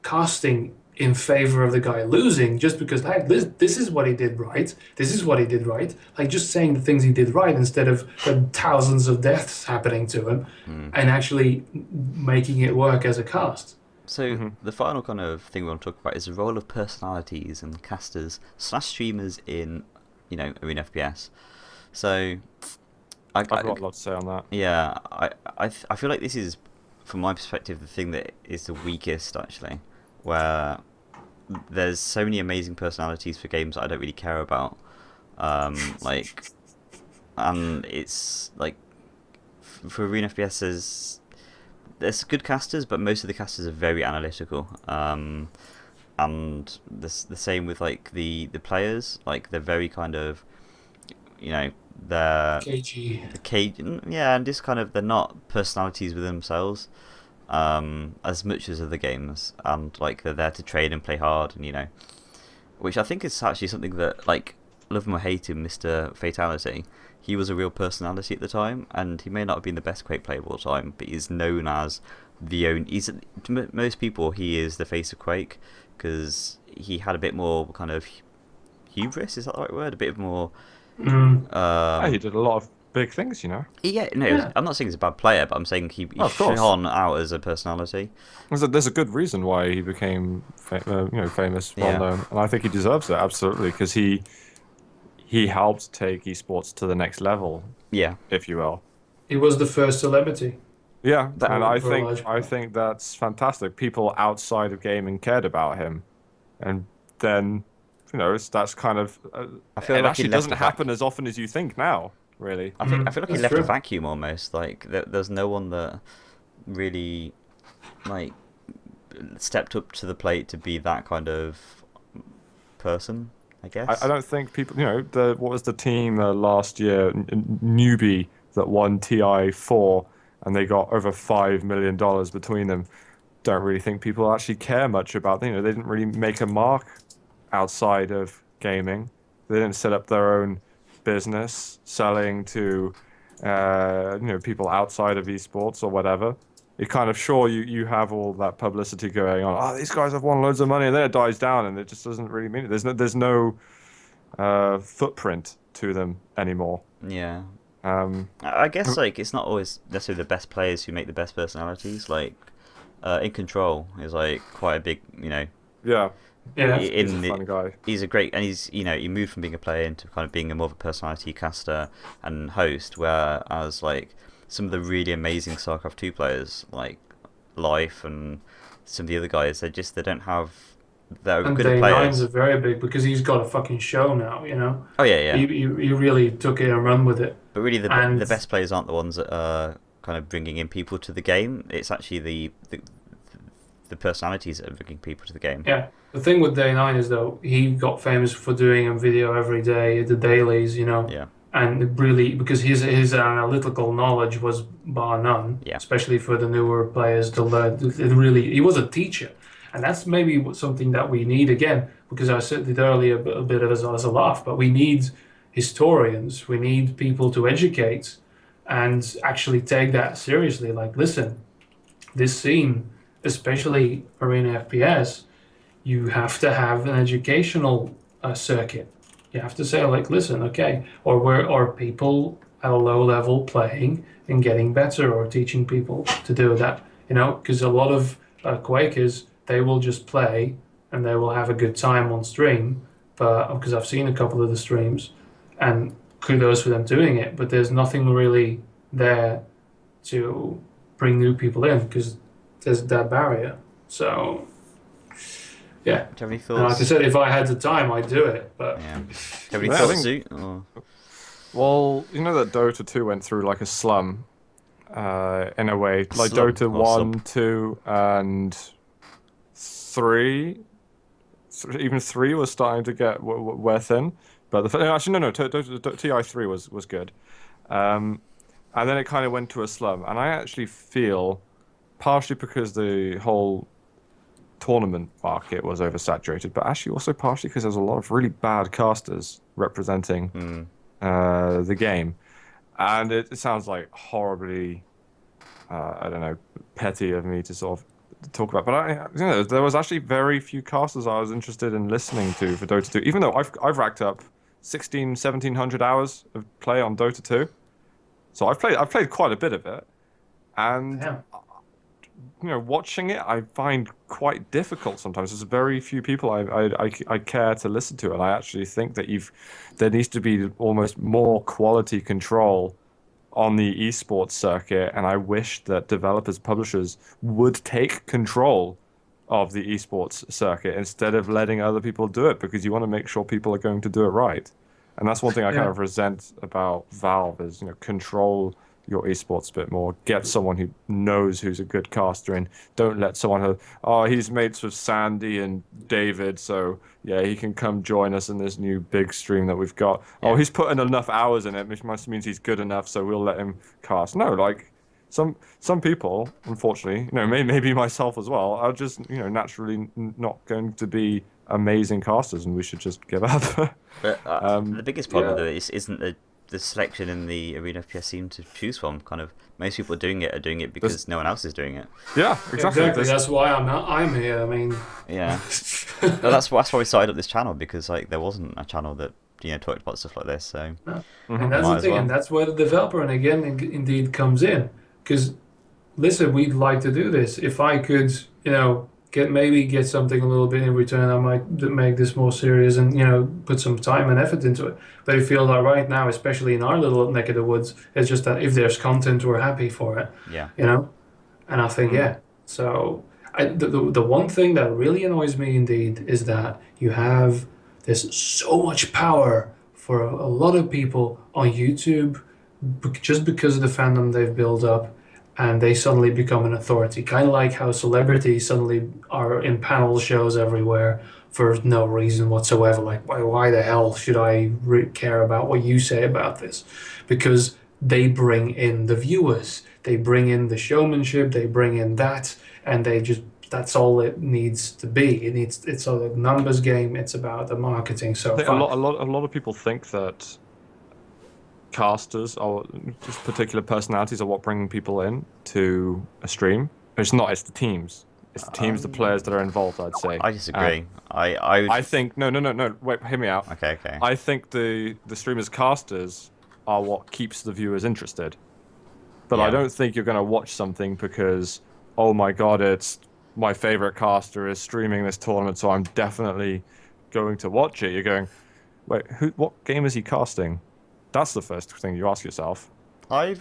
casting in favor of the guy losing just because this is what he did right. This is what he did right. Like, just saying the things he did right instead of the thousands of deaths happening to him, and actually making it work as a cast. So the final kind of thing we want to talk about is the role of personalities and casters / streamers in, ArenaFPS. So I've got a lot to say on that. Yeah, I feel like this is, from my perspective, the thing that is the weakest actually, where there's so many amazing personalities for games that I don't really care about, and it's like for ArenaFPS there's good casters, but most of the casters are very analytical, and the same with like the players, like they're very kind of, they're KG. And just kind of, they're not personalities within themselves as much as other games, and like they're there to train and play hard, and which I think is actually something that, like, love him or hate him, Mr. Fatality, he was a real personality at the time, and he may not have been the best Quake player of all time, but he's known as to most people, he is the face of Quake, because he had a bit more kind of hubris, is that the right word? A bit more he did a lot of big things, you know. Yeah, no, I'm not saying he's a bad player, but I'm saying he Of course. shone out as a personality. There's a good reason why he became, famous, well Yeah. known, and I think he deserves it absolutely because he helped take esports to the next level, Yeah. if you will. He was the first celebrity. Yeah, That- and I For a large think part. that's fantastic. People outside of gaming cared about him, and then that's kind of I feel it like he actually left doesn't a happen as often as you think now. Really, I feel like he That's left a true. vacuum almost. Like there's no one that really like stepped up to the plate to be that kind of person. I guess. I don't think people. What was the team last year? Newbie that won TI4, and they got over $5 million between them. Don't really think people actually care much about. They didn't really make a mark outside of gaming. They didn't set up their own business selling to people outside of esports or whatever. It kind of you have all that publicity going on. Oh, these guys have won loads of money, and then it dies down, and it just doesn't really mean it. There's no footprint to them anymore. Yeah. I guess like it's not always necessarily the best players who make the best personalities. Like in Control is like quite a big, Yeah. Yeah. He's a fun guy. He's a great, and he moved from being a player into kind of being a more of a personality caster and host. Whereas like some of the really amazing StarCraft 2 players like Life and some of the other guys, they don't have. They're And good at Day players. 9's are very big because he's got a fucking show now, Oh yeah. He really took it and run with it. But really, And- the best players aren't the ones that are kind of bringing in people to the game. It's actually the personalities that are bringing people to the game. Yeah. The thing with Day 9 is, though, he got famous for doing a video every day, the dailies, Yeah. And it really, because his analytical knowledge was bar none, Yeah. especially for the newer players to learn. It really, he was a teacher. And that's maybe something that we need again, because I said it earlier a bit as a laugh, but we need historians, we need people to educate and actually take that seriously. Like, listen, this scene, especially Arena FPS, you have to have an educational circuit. You have to say, like, listen, okay, or where are people at a low level playing and getting better, or teaching people to do that, because a lot of Quakers, they will just play and they will have a good time on stream, but because I've seen a couple of the streams, and kudos for them doing it, but there's nothing really there to bring new people in because there's that barrier. So yeah, Do you have any and like I thoughts? said, if I had the time, I'd do it, but Yeah. Do you have any Yeah, I thoughts, think- Zoot? Or... Well, you know that Dota 2 went through like a slum, in a way. Like Slum Dota or 1, sub? 2, and 3. Even 3 was starting to get wear thin. But actually, no, TI3 was good. And then it kind of went to a slum. And I actually feel, partially because the whole tournament market was oversaturated, but actually also partially because there's a lot of really bad casters representing the game. And it sounds like horribly, I don't know, petty of me to sort of talk about, but there was actually very few casters I was interested in listening to for Dota 2, even though I've racked up 1,700 hours of play on Dota 2. So I've played quite a bit of it, and yeah. watching it I find quite difficult sometimes. There's very few people I care to listen to, and I actually think that there needs to be almost more quality control on the esports circuit, and I wish that developers, publishers would take control of the esports circuit instead of letting other people do it, because you want to make sure people are going to do it right. And that's one thing I kind of resent about Valve is, control your esports a bit more. Get someone who knows who's a good caster in. Don't let someone who, he's mates with Sandy and David, so yeah, he can come join us in this new big stream that we've got. Yeah. Oh, he's putting enough hours in it, which must means he's good enough, so we'll let him cast. No, like some people, unfortunately, maybe myself as well, are just naturally not going to be amazing casters, and we should just give up. But the biggest problem yeah. though isn't the selection in the Arena FPS scene to choose from. Kind of most people are doing it because no one else is doing it. Yeah, exactly. That's why I'm here. I mean, Yeah. No, that's why we started up this channel, because like there wasn't a channel that talked about stuff like this. So No. Mhm. And that's might the as thing, well. and that's where the developer, and again, indeed comes in. Because, listen, we'd like to do this. If I could, get something a little bit in return, I might make this more serious and, put some time and effort into it. But I feel that right now, especially in our little neck of the woods, it's just that if there's content, we're happy for it, Yeah. And I think, yeah. So the one thing that really annoys me indeed is that there's so much power for a lot of people on YouTube just because of the fandom they've built up, and they suddenly become an authority. Kind of like how celebrities suddenly are in panel shows everywhere for no reason whatsoever. Like, why the hell should I care about what you say about this? Because they bring in the viewers, they bring in the showmanship, they bring in that, and that's all it needs to be. It's a numbers game. It's about the marketing. So I think fine. a lot of people think that casters or just particular personalities are what bring people in to a stream. It's not. It's the teams. It's the teams, the players that are involved. I'd say. I disagree. I I think no. Wait, hear me out. Okay. I think the streamers casters are what keeps the viewers interested. But I Yeah. don't think you're going to watch something because, oh my god, it's my favorite caster is streaming this tournament, so I'm definitely going to watch it. You're going, wait, what game is he casting? That's the first thing you ask yourself. I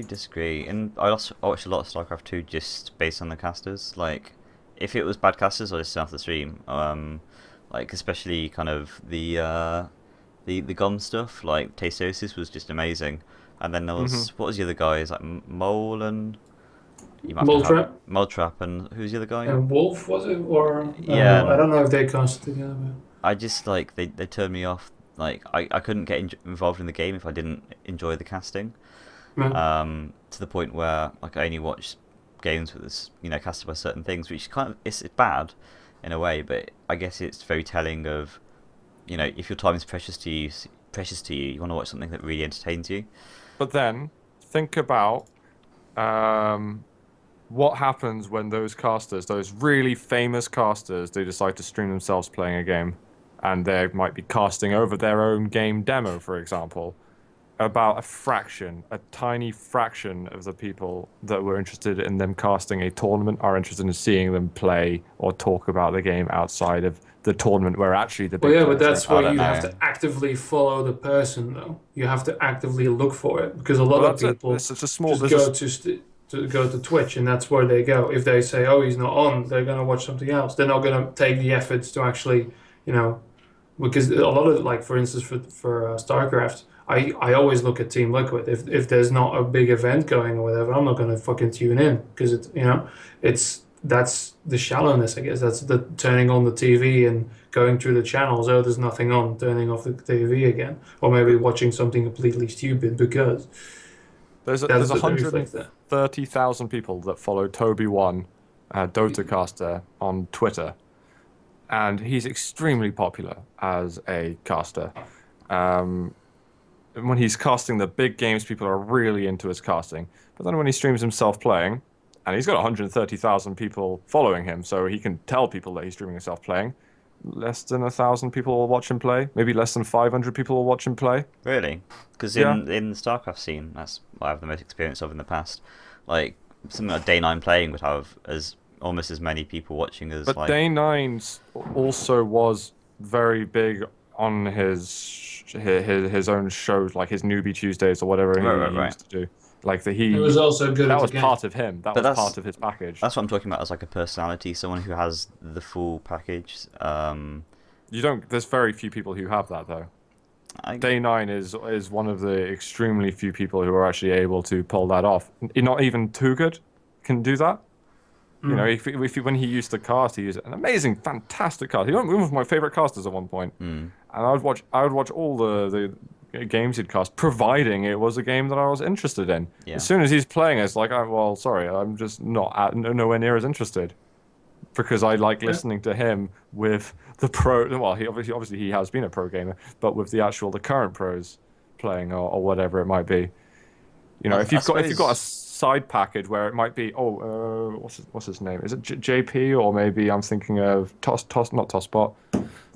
disagree, and I watched a lot of StarCraft 2 just based on the casters. Like, if it was bad casters, I just turn off the stream. Like especially kind of the GOM stuff. Like Tastosis was just amazing, and then there was what was the other guys like Mole and Mole Trap, and who's the other guy? And Wolf, was it? Or Yeah, I don't know if they cast together. I just like they turned me off. Like I couldn't get involved in the game if I didn't enjoy the casting. To the point where like I only watch games with this, casted by certain things, which kind of it's bad in a way, but I guess it's very telling of, if your time is precious to you, you want to watch something that really entertains you. But then think about what happens when those casters, those really famous casters, they decide to stream themselves playing a game, and they might be casting over their own game demo, for example. About a tiny fraction of the people that were interested in them casting a tournament are interested in seeing them play or talk about the game outside of the tournament where actually the big Well, yeah, but players that's are. where you know. have to actively follow the person, though. You have to actively look for it because a lot Well, of people it's a small just business. go to Twitch, and that's where they go. If they say, "Oh, he's not on," they're gonna watch something else. They're not gonna take the efforts to actually, because a lot of like, for instance, for StarCraft. I always look at Team Liquid. If there's not a big event going or whatever, I'm not gonna fucking tune in because that's the shallowness, I guess. That's the turning on the TV and going through the channels. Oh, there's nothing on. Turning off the TV again, or maybe watching something completely stupid because There's that's what they reflect there. 130,000 people that follow Toby1, Dota caster, on Twitter, and he's extremely popular as a caster. When he's casting the big games, people are really into his casting. But then when he streams himself playing, and he's got 130,000 people following him, so he can tell people that he's streaming himself playing, less than 1,000 people will watch him play. Maybe less than 500 people will watch him play. Really? Because in the StarCraft scene, that's what I have the most experience of in the past. Like something like Day 9 playing would have almost as many people watching as. But like... Day 9 also was very big on his own shows, like his Newbie Tuesdays or whatever he used to do. Like It was also good. that was part of him. That was part of his package. That's what I'm talking about as like a personality, someone who has the full package. You don't. There's very few people who have that though. Day 9 is one of the extremely few people who are actually able to pull that off. Not even Too Good can do that. You know, when he used to cast, he used an amazing, fantastic cast. He was one of my favorite casters at one point. And I would watch all the games he'd cast, providing it was a game that I was interested in. Yeah. As soon as he's playing, it's like, well, sorry, I'm just nowhere near as interested, because I like listening to him with the pro. Well, he obviously he has been a pro gamer, but with the current pros playing or whatever it might be. You know, if you've got a side package where it might be what's his name? Is it JP, or maybe I'm thinking of not Tosspot,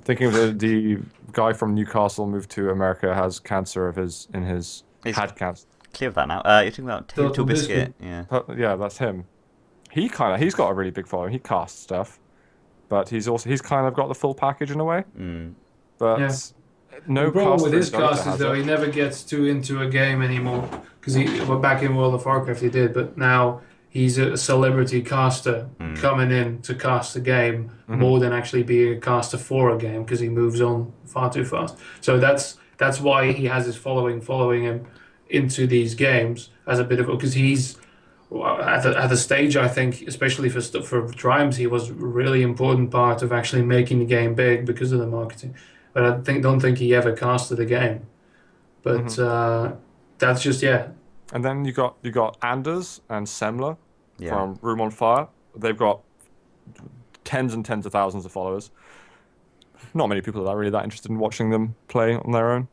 Thinking of the guy from Newcastle moved to America, has cancer had cancer. Clear of that now. You're talking about Total Total Biscuit. Biscuit. Yeah. Yeah, that's him. He's got a really big following. He casts stuff, but he's kind of got the full package in a way. But Yeah. no The problem with caster his in Dota cast is has though it. he never gets too into a game anymore because well, back in World of Warcraft he did, but now he's a celebrity caster coming in to cast a game more than actually being a caster for a game because he moves on far too fast. So that's why he has his following him into these games as a bit of because he's at the stage I think especially for Triumphs he was a really important part of actually making the game big because of the marketing. But I don't think he ever casted a game. But that's just And then you got Anders and Semler Yeah. from Room on Fire. They've got tens and tens of thousands of followers. Not many people are really that interested in watching them play on their own.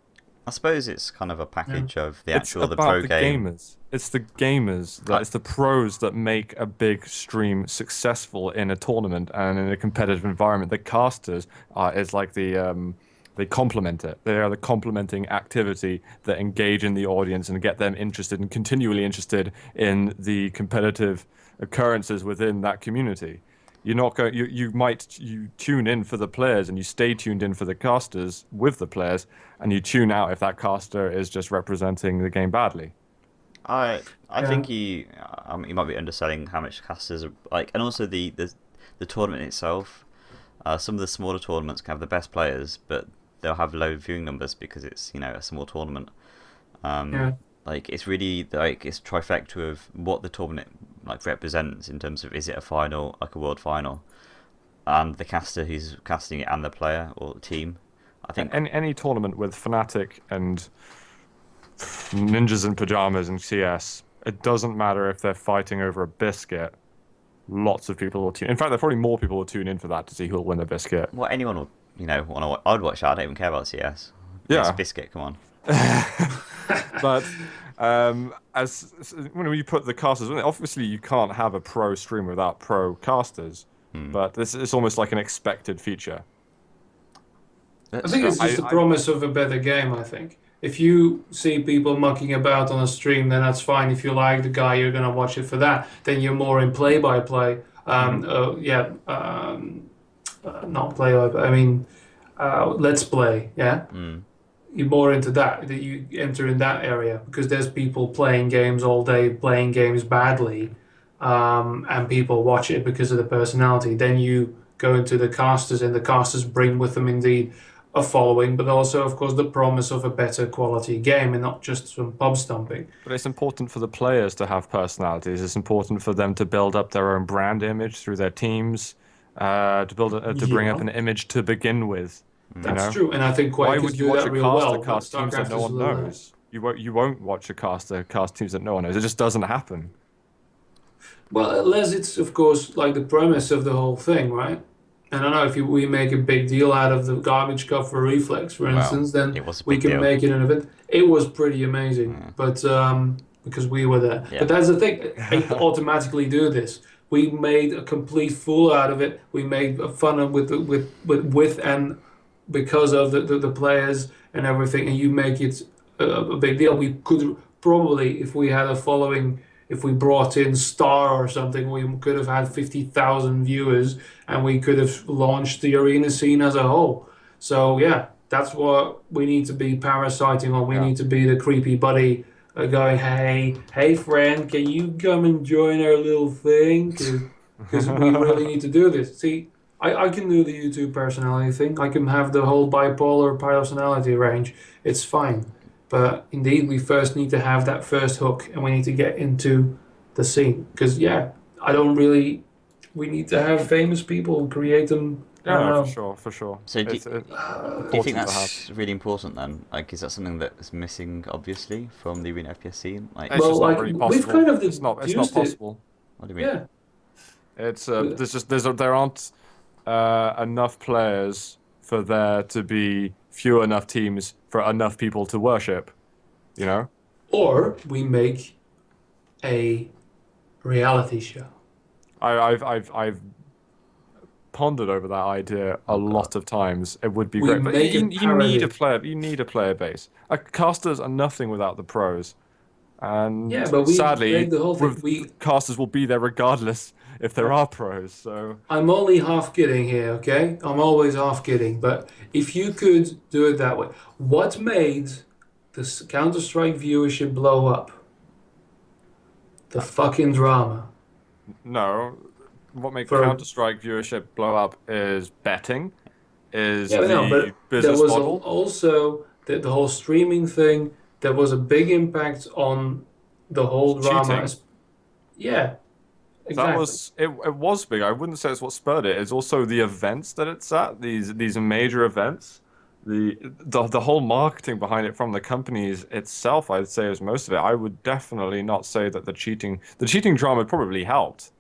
I suppose it's kind of a package of the It's actual the about pro the game. gamers. It's the gamers. It's the pros that make a big stream successful in a tournament and in a competitive environment. The casters is like they complement it. They are the complementing activity that engage in the audience and get them interested and continually interested in the competitive occurrences within that community. You're not going. You tune in for the players and you stay tuned in for the casters with the players, and you tune out if that caster is just representing the game badly. I think you might be underselling how much casters are like, and also the tournament itself. Some of the smaller tournaments can have the best players, but they'll have low viewing numbers because it's a small tournament. Like it's really like it's trifecta of what the tournament like represents in terms of is it a final, like a world final, and the caster who's casting it and the player or the team. I think any tournament with Fnatic and ninjas in pajamas and CS, it doesn't matter if they're fighting over a biscuit. Lots of people will tune. In fact, there are probably more people will tune in for that to see who'll win the biscuit. well, anyone will want to. I'd watch that. I don't even care about CS. Yeah. It's biscuit. Come on. But when you put the casters, obviously you can't have a pro stream without pro casters. But it's almost like an expected feature. I think it's just the promise of a better game, I think. If you see people mucking about on a stream, then that's fine. If you like the guy, you're going to watch it for that. Then you're more in play-by-play. Not play-by-play. I mean, let's play, yeah? You're more into that you enter in that area because there's people playing games all day, playing games badly, and people watch it because of the personality. Then you go into the casters, and the casters bring with them indeed a following, but also, of course, the promise of a better quality game and not just some pub stomping. But it's important for the players to have personalities. It's important for them to build up their own brand image through their teams, to bring up an image to begin with. That's true, and I think why Quakers would you do watch that a real well. cast teams that no one knows? You won't watch a cast teams that no one knows. It just doesn't happen. Well, unless it's, of course, like the premise of the whole thing, right? And I don't know if we make a big deal out of the garbage cup for Reflex, for instance, then we can make it an event. It was pretty amazing, but because we were there. Yeah. But that's the thing. I automatically do this. We made a complete fool out of it. We made fun of with and because of the players and everything, and you make it a big deal. We could probably, if we had a following, if we brought in Star or something, we could have had 50,000 viewers, and we could have launched the arena scene as a whole. So yeah, that's what we need to be parasiting on. We need to be the creepy buddy going, hey friend, can you come and join our little thing? Because we really need to do this. See, I can do the YouTube personality thing. I can have the whole bipolar personality range. It's fine. But indeed, we first need to have that first hook, and we need to get into the scene. Because, we need to have famous people and create them. Yeah, for sure. So do you think that's really important then? Like, is that something that's missing, obviously, from the Arena FPS scene? Like, it's just not really possible. We've kind of it's not possible. What do you mean? Yeah. It's there aren't enough players for there to be few enough teams for enough people to worship, Or we make a reality show. I've pondered over that idea a lot of times. It would be We great, but make you it need a parody. player. You need a player base. Casters are nothing without the pros, Yeah, and but we sadly, make the whole thing. casters will be there regardless if there are pros. So I'm only half kidding here, okay? I'm always half kidding, but if you could do it that way, what made the Counter-Strike viewership blow up? The fucking drama. no, what makes For Counter-Strike viewership blow up is betting, is Yeah, no, the but there business was model. also the whole streaming thing. There was a big impact on the whole drama. Cheating. Yeah, exactly. That was it. It was big. I wouldn't say it's what spurred it. It's also the events that it's at. These major events. The whole marketing behind it from the companies itself, I'd say, is most of it. I would definitely not say that the cheating drama probably helped,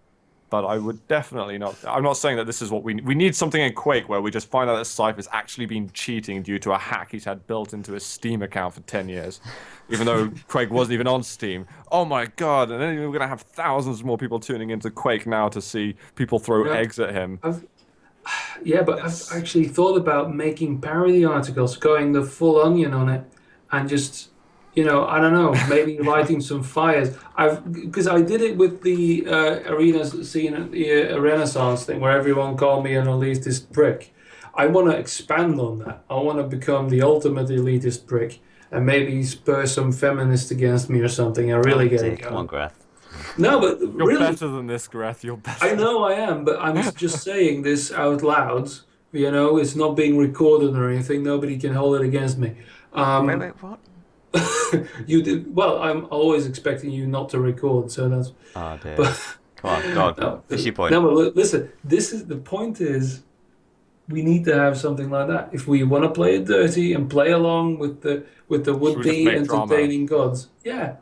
but I would definitely not. I'm not saying that this is what we need. Something in Quake where we just find out that Cypher's actually been cheating due to a hack he's had built into his Steam account for 10 years, even though Quake wasn't even on Steam. Oh my God! And then we're gonna have thousands more people tuning into Quake now to see people throw Yeah. eggs at him. I've actually thought about making parody articles, going the full onion on it, and just, I don't know, maybe lighting some fires. Because I did it with the arena scene, the Renaissance thing, where everyone called me an elitist prick. I want to expand on that. I want to become the ultimate elitist prick, and maybe spur some feminist against me or something. I really get it Come on, going. Greth. No, but You're really, better than this, Greth. You're better. I know I am, but I'm just saying this out loud. It's not being recorded or anything. Nobody can hold it against me. Wait, what? You did well. I'm always expecting you not to record, so that's. Oh dear. But Come on, God. no, What's your point? no, but listen. The point is, we need to have something like that if we want to play it dirty and play along with the Should we would-be just make drama? entertaining gods. Yeah,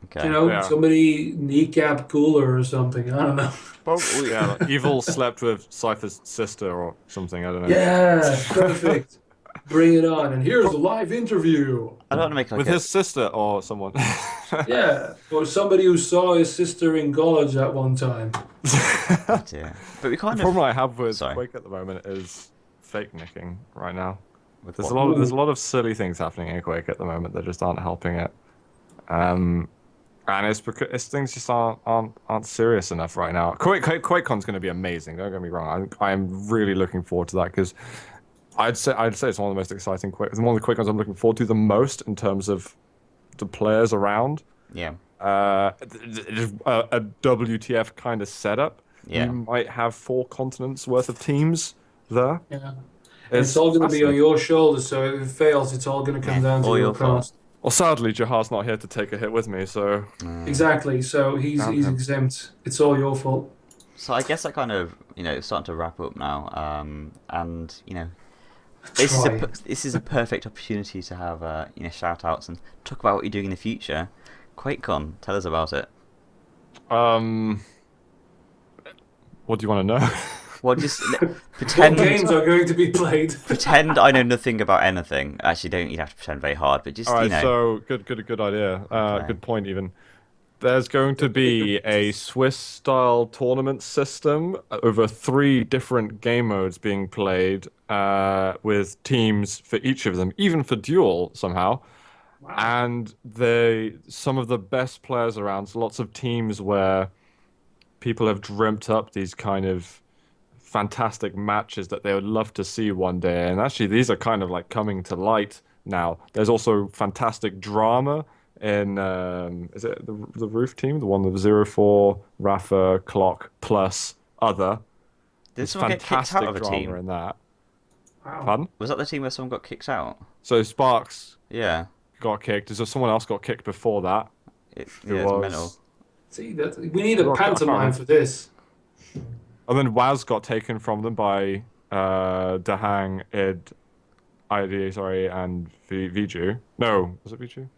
Okay. Yeah. somebody kneecap Cooler or something. I don't know. Probably, yeah. Like Evil slept with Cypher's sister or something. I don't know. Yeah, perfect. Bring it on. And here's a live interview. I don't want to make like With his sister or someone. Yeah, or somebody who saw his sister in college at one time. Oh dear. But we kind The of. problem I have with Sorry. Quake at the moment is fake nicking right now. With There's what? a lot of silly things happening in Quake at the moment that just aren't helping it. And it's because things just aren't serious enough right now. QuakeCon's going to be amazing. Don't get me wrong. I'm really looking forward to that because I'd say it's one of the most exciting one of the QuakeCons I'm looking forward to the most in terms of the players around. Yeah. A WTF kind of setup. Yeah. You might have 4 continents worth of teams there. Yeah. And it's all going to be on your shoulders, so if it fails, it's all going to come down to all your your fault. cost. Well, sadly, Jahad's not here to take a hit with me, so Exactly, so he's Damn he's him. exempt. It's all your fault. So I guess I kind of, it's starting to wrap up now. And this Try. this is a perfect opportunity to have shout outs and talk about what you're doing in the future. QuakeCon, tell us about it. what do you want to know? Well, just What pretend. games are going to be played? Pretend I know nothing about anything. Actually, don't you have to pretend very hard, but just All right, so good idea. Okay. Good point, even. There's going to be a Swiss-style tournament system over 3 different game modes being played with teams for each of them, even for duel somehow. Wow. And some of the best players around, so lots of teams where people have dreamt up these kind of fantastic matches that they would love to see one day. And actually, these are kind of like coming to light now. There's also fantastic drama in, is it the Roof team? The one with 04, Rafa, Clock, plus other. Did There's someone get kicked out of a drama team? in that. Wow. Pardon? Was that the team where someone got kicked out? So Sparks Yeah. got kicked. Is there someone else got kicked before that? It's was- mental. See, we need a Well, I can't pantomime remember. for this. And then Waz got taken from them by Dahang, ID, sorry, and Viju. No, was it Viju?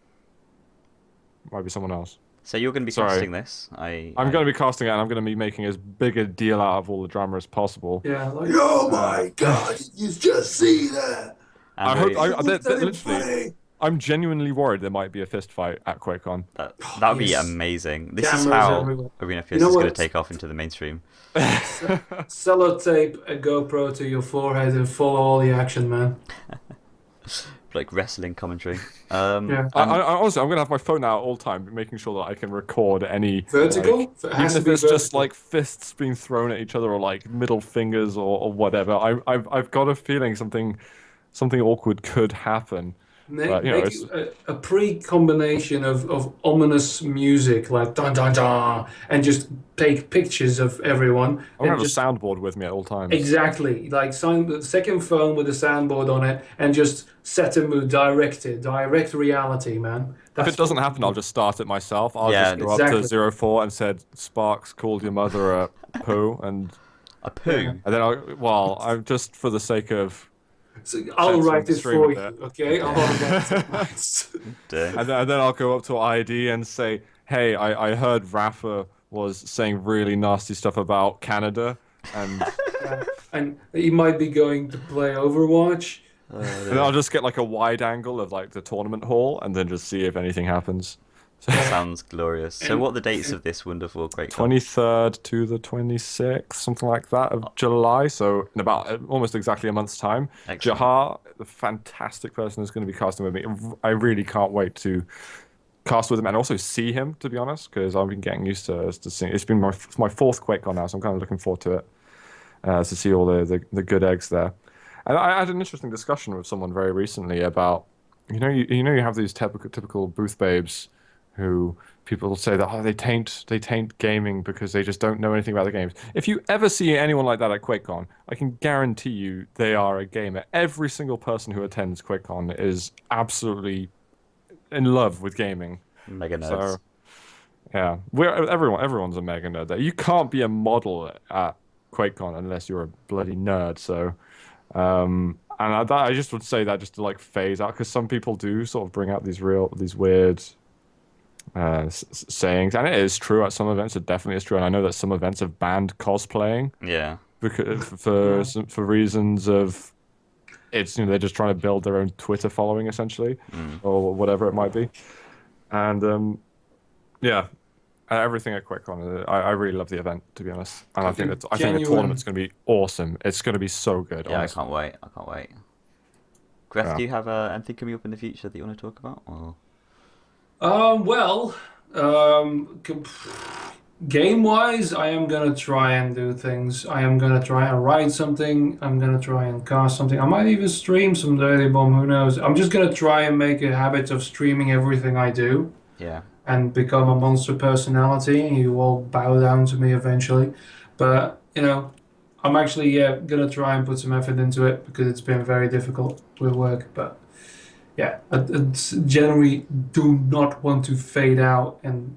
Might be someone else. So you're going to be Sorry. casting this? I'm going to be casting it, and I'm going to be making as big a deal out of all the drama as possible. Yeah, like, Oh my god, you just see that? And I hope- we- I- Look at him literally- play. I'm genuinely worried there might be a fist fight at QuakeCon. That would be Yes. amazing. This is Cameras how everywhere. Arena FPS You know is going to what? take off into the mainstream. Sellotape a GoPro to your forehead and follow all the action, man. Like wrestling commentary. Yeah. Honestly, I'm going to have my phone out all the time, making sure that I can record any... Vertical? Like, It has even to if be it's just vertical. like fists being thrown at each other or like middle fingers or whatever. I've got a feeling something awkward could happen. But, Make it's... a pre-combination of ominous music like dun dun dun, and just take pictures of everyone I'm going and to just have a soundboard with me at all times. exactly like sign the second phone with a soundboard on it and just set a mood, direct reality, man. If it doesn't happen, I'll just start it myself. I'll Yeah, just go up exactly. to 04 and said, Sparks called your mother a poo, and A poo. Yeah. then I'm just for the sake of... So I'll write it Stream for a you, bit. okay? I'll write it. Dear. And then I'll go up to ID and say, hey, I heard Rafa was saying really nasty stuff about Canada, and And he might be going to play Overwatch. and then I'll just get like a wide angle of like the tournament hall and then just see if anything happens. Sounds glorious. So what are the dates of this wonderful QuakeCon? 23rd to the 26th, something like that, of July. So in about almost exactly a month's time. Excellent. Jahar, the fantastic person who's going to be casting with me. I really can't wait to cast with him and also see him, to be honest, because I've been getting used to seeing. It's been my fourth QuakeCon now, so I'm kind of looking forward to it, to see all the good eggs there. And I had an interesting discussion with someone very recently about, you have these typical booth babes who people say that they taint gaming because they just don't know anything about the games. If you ever see anyone like that at QuakeCon, I can guarantee you they are a gamer. Every single person who attends QuakeCon is absolutely in love with gaming. Mega nerds. So, yeah, everyone's a mega nerd there. You can't be a model at QuakeCon unless you're a bloody nerd. So, and I just would say that just to like phase out, because some people do sort of bring out these weird sayings, and it is true at some events. It definitely is true, and I know that some events have banned cosplaying Yeah. because for reasons of they're just trying to build their own Twitter following essentially, or whatever it might be, and yeah. Everything at QuakeCon, I really love the event, to be honest, and I think the tournament's going to be awesome. It's going to be so good. Yeah, honestly. I can't wait. Gref, Yeah. do you have anything coming up in the future that you want to talk about? Or... Well, game-wise, I am gonna try and do things. I am gonna try and write something. I'm gonna try and cast something. I might even stream some Dirty Bomb. Who knows? I'm just gonna try and make a habit of streaming everything I do Yeah. and become a monster personality. You all bow down to me eventually. But I'm actually gonna try and put some effort into it because it's been very difficult with work. But yeah, I generally do not want to fade out, and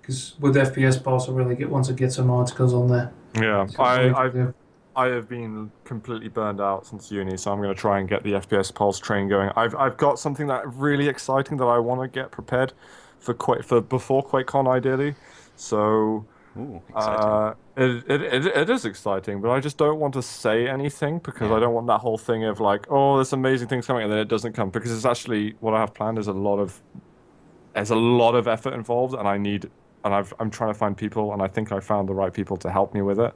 because with FPS Pulse, I really want to get some articles on there. Yeah, It's got something to do. I have been completely burned out since uni, so I'm going to try and get the FPS Pulse train going. I've got something that really exciting that I want to get prepared for before QuakeCon, ideally. So Ooh, exciting. it is exciting, but I just don't want to say anything because I don't want that whole thing of like, oh, there's amazing things coming, and then it doesn't come, because it's actually what I have planned is there's a lot of effort involved, and I'm trying to find people, and I think I found the right people to help me with it.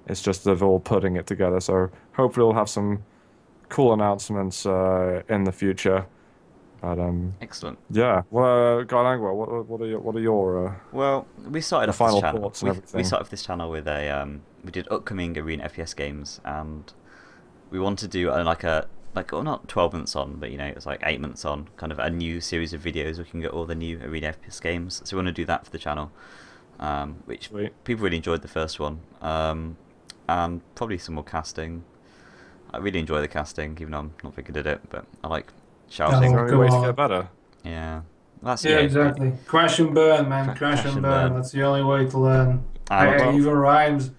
It's just of all putting it together. So hopefully we'll have some cool announcements in the future. But Excellent. yeah. Well, Guylangua, what are your Well, we started off final this channel. thoughts and everything? We started off this channel with we did upcoming Arena FPS games, and we wanted to do not 12 months on, but it was like 8 months on, kind of a new series of videos looking at all the new Arena FPS games. So we want to do that for the channel, which Sweet. people really enjoyed the first one, and probably some more casting. I really enjoy the casting, even though I'm not very good at it, but I like shouting. Is there any Go way to on. get better? Yeah. That's Yeah, exactly. Crash and burn, man. Crash and burn. That's the only way to learn. And, Even rhymes.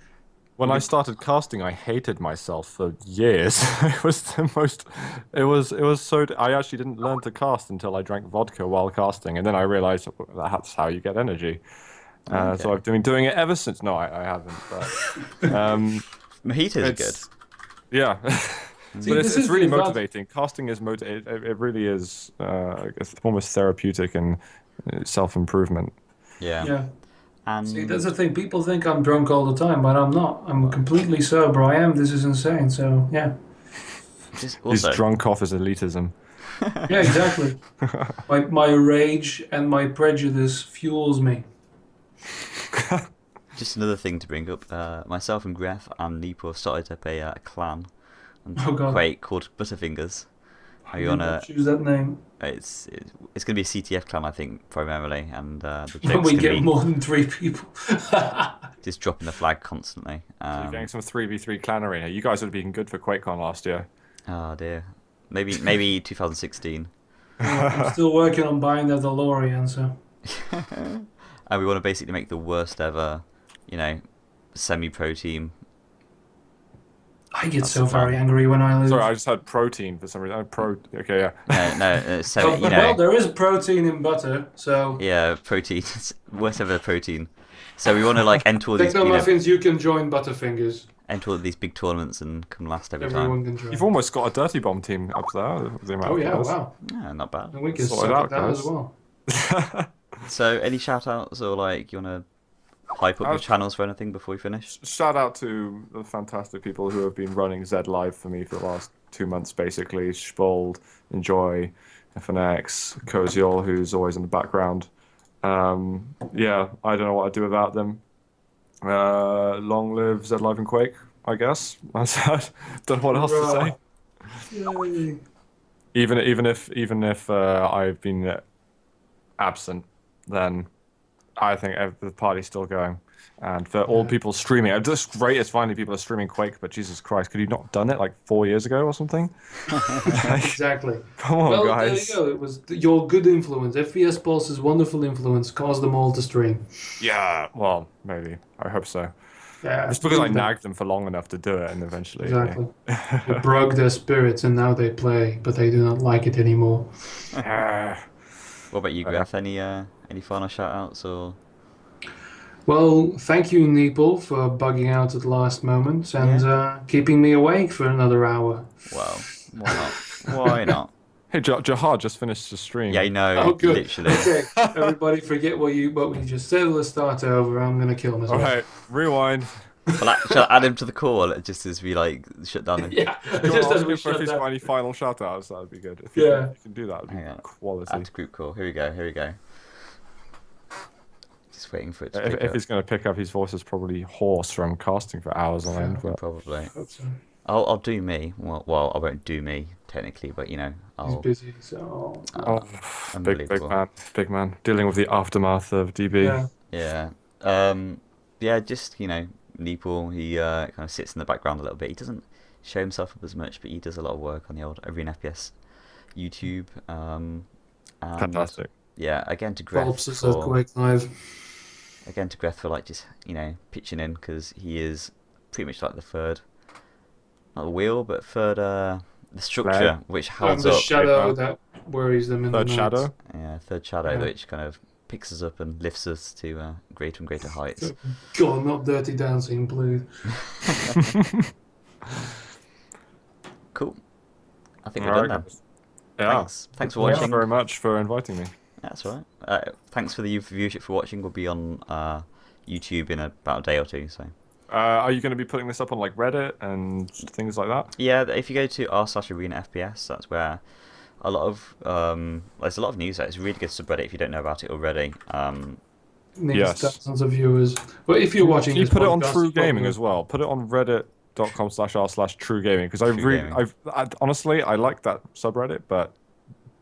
When I started casting, I hated myself for years. It was the most. It was so. I actually didn't learn to cast until I drank vodka while casting, and then I realized that's how you get energy. So I've been doing it ever since. No, I haven't. But mojitos are good. yeah. See, But this it's is really the advantage. motivating. Casting is it really is it's almost therapeutic and self-improvement. Yeah. Yeah. See, that's the And thing. People think I'm drunk all the time, but I'm not. I'm completely sober. I am. This is insane. So, yeah. just He's also, drunk off his elitism. Yeah, exactly. My rage and my prejudice fuels me. just another thing to bring up. Myself and Gref and Neepo have started up a clan on Oh God. Quake called Butterfingers. Are I you did on not a? choose that name. It's going to be a CTF clan, I think, primarily, and the When joke's we going to get be more than 3 people. just dropping the flag constantly. So you're getting some 3v3 clan arena. You guys would have been good for QuakeCon last year. Oh dear, maybe 2016. I'm still working on buying the DeLorean, so. And we want to basically make the worst ever, semi-pro team. I get That's so the plan. very angry when I lose. Sorry, I just had protein for some reason. Okay, yeah. No, Oh, well, there is protein in butter, so. yeah, protein, worst ever protein. So we want to like enter all these, Techno Muffins, you can join Butterfingers. enter all these big tournaments and come last every Everyone time. can join. You've almost got a Dirty Bomb team up there. The amount Oh of yeah, players. wow. Yeah, not bad. And we can Sort it suck out, at that as guys. well. So any shout outs or like you want to hype up your channels for anything before we finish? Shout out to the fantastic people who have been running Z Live for me for the last 2 months, basically. Spold, Enjoy, FNX, Koziol, who's always in the background. Yeah, I don't know what I'd do without them. Long live Z Live and Quake, I guess. I said, don't know what else to say. Yay. Even if I've been absent, then I think the party's still going. And for all people streaming, it's just great it's finally people are streaming Quake, but Jesus Christ, could you not have done it like 4 years ago or something? Exactly. Come on, Well, guys. there you go. It was your good influence. FPS Pulse's wonderful influence caused them all to stream. Yeah, well, maybe. I hope so. Yeah, Just because I prove that. nagged them for long enough to do it, and eventually. Exactly. You broke their spirits, and now they play, but they do not like it anymore. What about you, Graf? Any final shout outs or? Well, thank you, Neeple, for bugging out at the last moment and keeping me awake for another hour. Well, why not? Why not? Hey, Jahar just finished the stream. Yeah, I know. Oh, good. Literally. Okay, everybody, forget what we just said. Let's start over. I'm gonna kill myself. Okay, rewind. Shall I add him to the call just as we like shut down? Yeah, Do you just want as to we ask him if shut he's got down. any final shout outs? That would be good. If Yeah. you can do that, it would Hang be on. quality. Add to group call. Here we go. Just waiting for it to pick If up. he's going to pick up, his voice is probably hoarse from casting for hours on end. But Probably. Hope so. I'll do me. Well, I won't do me technically, but He's I'll. busy, so big Unbelievable. man, dealing with the aftermath of DB. yeah. Yeah. Just Neeple. He kind of sits in the background a little bit. He doesn't show himself up as much, but he does a lot of work on the old ArenaFPS YouTube. And Fantastic. yeah, again to Gref Pulse is at for Quake Live. like just pitching in because he is pretty much like the third, not the wheel, but third the structure Flag. which I'm holds the up. shadow that worries them in Third the night. shadow. Yeah, third shadow Yeah. which kind of picks us up and lifts us to greater and greater heights. God, not Dirty Dancing, please. Cool. I think we're Alright, done then. guys. Yeah. Thanks for Thank you watching. very much for inviting me. That's all right. Thanks for the viewership for watching. We'll be on YouTube in about a day or two. So Are you going to be putting this up on like Reddit and things like that? yeah, if you go to r/ArenaFPS, that's where a lot of there's a lot of news there. It's a really good subreddit if you don't know about it already. Needs Yes. thousands of viewers. But if you're watching Can you this put it on podcast, True you Gaming probably- as well? Put it on reddit.com/r/truegaming because Gaming. honestly I like that subreddit, but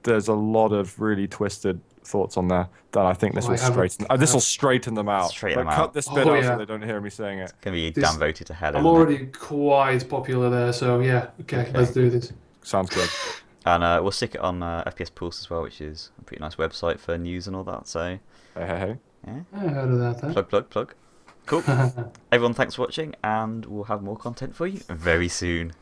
there's a lot of really twisted thoughts on there that I think this Oh, will I haven't- straighten. This will straighten them out. Straighten them Cut out. this bit Oh, out yeah. so they don't hear me saying it. It's gonna be This- downvoted to hell. I'm isn't it? already quite popular there, so yeah. Okay, let's do this. Sounds good. And we'll stick it on FPS Pulse as well, which is a pretty nice website for news and all that. So Hey. yeah, I heard of that. plug. Cool. Everyone, thanks for watching, and we'll have more content for you very soon.